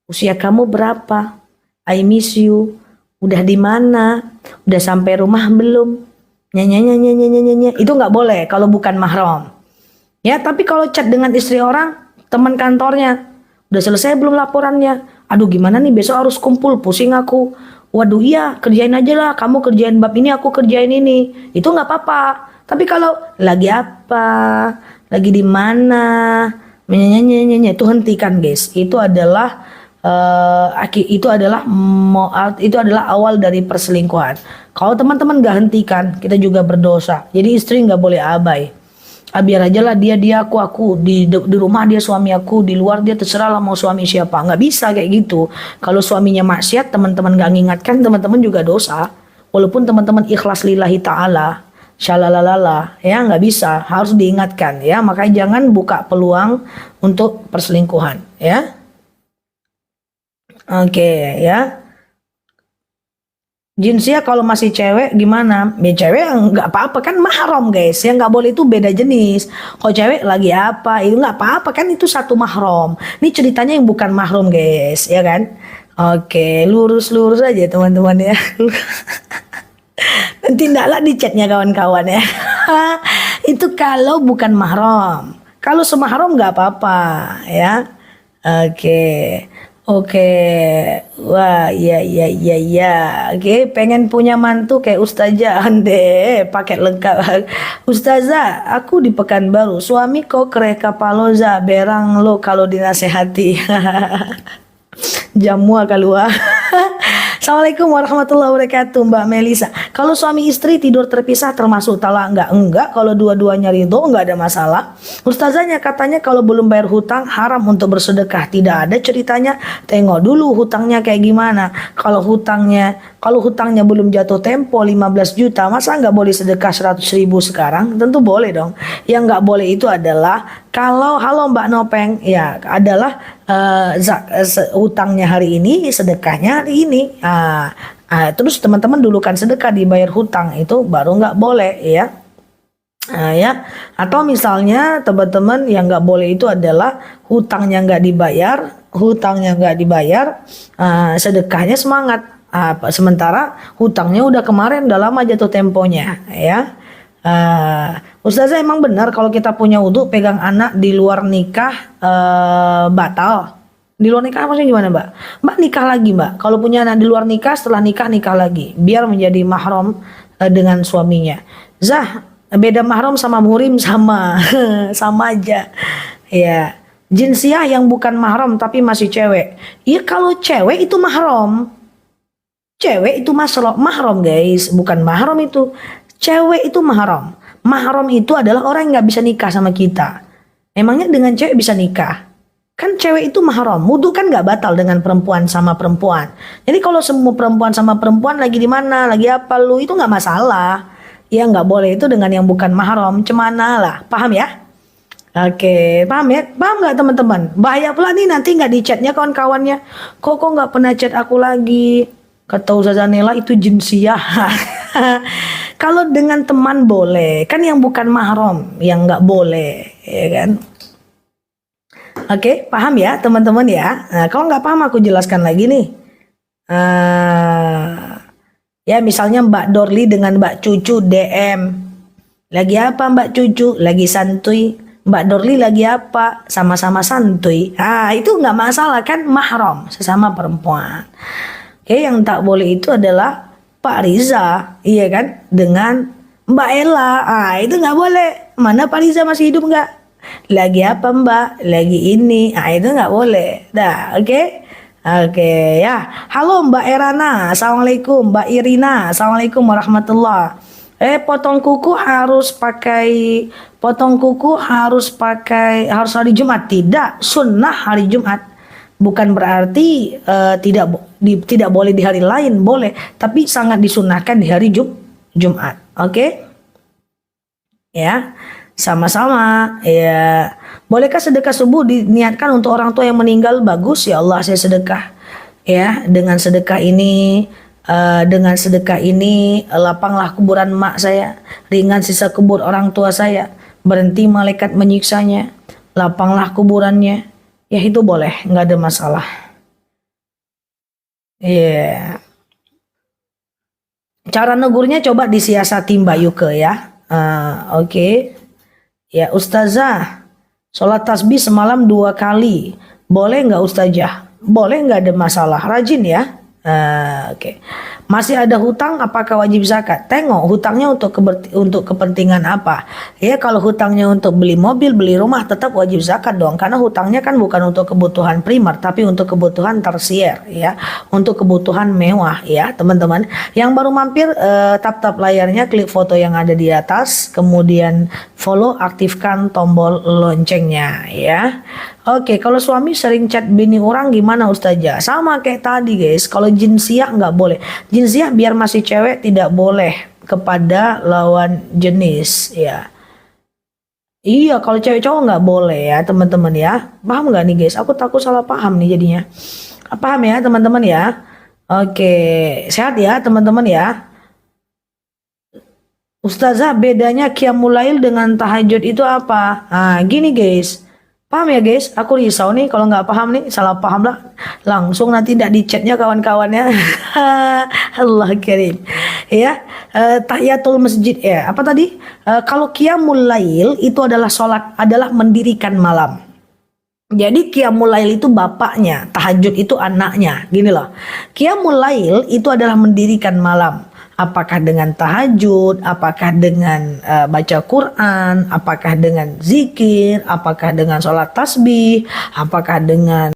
Speaker 1: Usia kamu berapa? I miss you. Udah di mana? Udah sampai rumah belum? Nyanyi. Itu nggak boleh kalau bukan mahram. Ya, tapi kalau chat dengan istri orang, teman kantornya, udah selesai belum laporannya? Aduh gimana nih, besok harus kumpul, pusing aku. Waduh iya, kerjain aja lah, kamu kerjain bab ini, aku kerjain ini. Itu nggak apa-apa. Tapi kalau lagi apa, lagi di mana, nyanyi, itu hentikan guys. Itu adalah itu adalah awal dari perselingkuhan. Kalau teman-teman nggak hentikan, kita juga berdosa. Jadi istri nggak boleh abai. Biar aja lah dia aku di rumah dia suami aku, di luar dia terserah lah mau suami siapa. Nggak bisa kayak gitu. Kalau suaminya maksiat, teman-teman nggak ngingatkan, teman-teman juga dosa. Walaupun teman-teman ikhlas lillahi ta'ala, syalalalala, ya nggak bisa, harus diingatkan ya. Makanya jangan buka peluang untuk perselingkuhan ya. Oke ya. Jinsia kalau masih cewek gimana? Cewek nggak apa-apa kan, mahram guys. Yang nggak boleh itu beda jenis. Kalau cewek lagi apa, itu nggak apa-apa kan, itu satu mahram. Ini ceritanya yang bukan mahram guys, ya kan? Oke, lurus-lurus aja teman-teman ya. Nanti ndaklah di chatnya kawan-kawan ya. Itu kalau bukan mahram. Kalau semahram nggak apa-apa ya. Oke, wah, ya. Oke, pengen punya mantu kayak Ustazah, ande, paket lengkap. Ustazah, aku di Pekanbaru, suami kok kerek kapaloza, berang lo kalau dinasehati. Jamu keluar. Assalamualaikum warahmatullahi wabarakatuh Mbak Melisa. Kalau suami istri tidur terpisah termasuk talak enggak? Enggak, kalau dua-duanya ridho enggak ada masalah. Ustazahnya katanya kalau belum bayar hutang haram untuk bersedekah. Tidak ada ceritanya. Tengok dulu hutangnya kayak gimana. Kalau hutangnya belum jatuh tempo 15 juta, masa enggak boleh sedekah 100.000 sekarang? Tentu boleh dong. Yang enggak boleh itu adalah kalau halo Mbak Nopeng, ya adalah hutangnya hari ini, sedekahnya hari ini. Terus teman-teman dulukan sedekah dibayar hutang, itu baru nggak boleh ya. Ya, atau misalnya teman-teman yang nggak boleh itu adalah hutangnya nggak dibayar, sedekahnya semangat. Sementara hutangnya udah kemarin, udah lama jatuh temponya ya. Ustazah emang benar kalau kita punya wudhu pegang anak di luar nikah batal. Di luar nikah maksudnya gimana Mbak? Mbak nikah lagi Mbak. Kalau punya anak di luar nikah, setelah nikah lagi. Biar menjadi mahram dengan suaminya. Zah, beda mahram sama muhrim sama sama aja. Ya. Jinsiah yang bukan mahram tapi masih cewek. Iya kalau cewek itu mahram. Cewek itu mahram guys, bukan mahram itu. Cewek itu mahram. Mahram itu adalah orang yang nggak bisa nikah sama kita. Emangnya dengan cewek bisa nikah? Kan cewek itu mahram. Wudu kan nggak batal dengan perempuan sama perempuan. Jadi kalau semua perempuan sama perempuan lagi di mana, lagi apa lu itu nggak masalah. Ya nggak boleh itu dengan yang bukan mahram. Cemana lah, paham ya? Oke, paham ya? Paham nggak teman-teman? Bahaya pula nih nanti nggak di chatnya kawan-kawannya. Kok nggak pernah chat aku lagi? Kata Ustazah Nela itu jinsiah. Kalau dengan teman boleh, kan yang bukan mahram yang nggak boleh, ya kan? Oke, paham ya teman-teman ya? Nah, kalau nggak paham aku jelaskan lagi nih. Ya misalnya Mbak Dorli dengan Mbak Cucu DM. Lagi apa Mbak Cucu? Lagi santuy. Mbak Dorli lagi apa? Sama-sama santuy. Itu nggak masalah kan mahram sesama perempuan. Oke, yang tak boleh itu adalah Pak Riza, iya kan? Dengan Mbak Ella, itu nggak boleh. Mana Pak Riza masih hidup nggak? Lagi apa Mbak? Lagi ini, itu nggak boleh. Dah, oke? Oke, ya. Halo Mbak Erana, assalamualaikum. Mbak Irina, assalamualaikum warahmatullah. Potong kuku harus hari Jumat. Tidak, sunnah hari Jumat. Bukan berarti tidak boleh di hari lain, boleh, tapi sangat disunahkan di hari Jumat. Oke? Ya, sama-sama. Ya, bolehkah sedekah subuh diniatkan untuk orang tua yang meninggal? Bagus, ya Allah saya sedekah. Ya, dengan sedekah ini lapanglah kuburan mak saya, ringan sisa kubur orang tua saya, berhenti malaikat menyiksanya, lapanglah kuburannya. Ya itu boleh, nggak ada masalah. Iya. Cara negurnya coba disiasati Mbak Yuke ya. Oke. Ya Ustazah, sholat tasbih semalam 2 kali. Boleh nggak Ustazah? Boleh, nggak ada masalah. Rajin ya. Oke. Masih ada hutang, apakah wajib zakat? Tengok hutangnya untuk kepentingan apa. Ya kalau hutangnya untuk beli mobil, beli rumah, tetap wajib zakat dong. Karena hutangnya kan bukan untuk kebutuhan primer, tapi untuk kebutuhan tersier ya. Untuk kebutuhan mewah ya teman-teman. Yang baru mampir, tap layarnya, klik foto yang ada di atas, kemudian follow, aktifkan tombol loncengnya ya. Oke, kalau suami sering chat bini orang gimana Ustazah? Sama kayak tadi guys, kalau jinsiah nggak boleh. Jinsiah biar masih cewek tidak boleh kepada lawan jenis ya. Iya, kalau cewek cowok nggak boleh ya teman-teman ya. Paham nggak nih guys? Aku takut salah paham nih jadinya. Paham ya teman-teman ya? Oke, sehat ya teman-teman ya. Ustazah, bedanya qiyamul lail dengan tahajud itu apa? Gini guys. Paham ya guys? Aku risau nih kalau nggak paham nih, salah paham lah. Langsung nanti tidak di chatnya kawan-kawannya. Allah karim. Ya, tahiyatul masjid ya. Apa tadi? Kalau qiyamul lail itu adalah adalah mendirikan malam. Jadi qiyamul lail itu bapaknya, tahajud itu anaknya, gini loh. Qiyamul lail itu adalah mendirikan malam. Apakah dengan tahajud, apakah dengan baca Quran, apakah dengan zikir, apakah dengan sholat tasbih, apakah dengan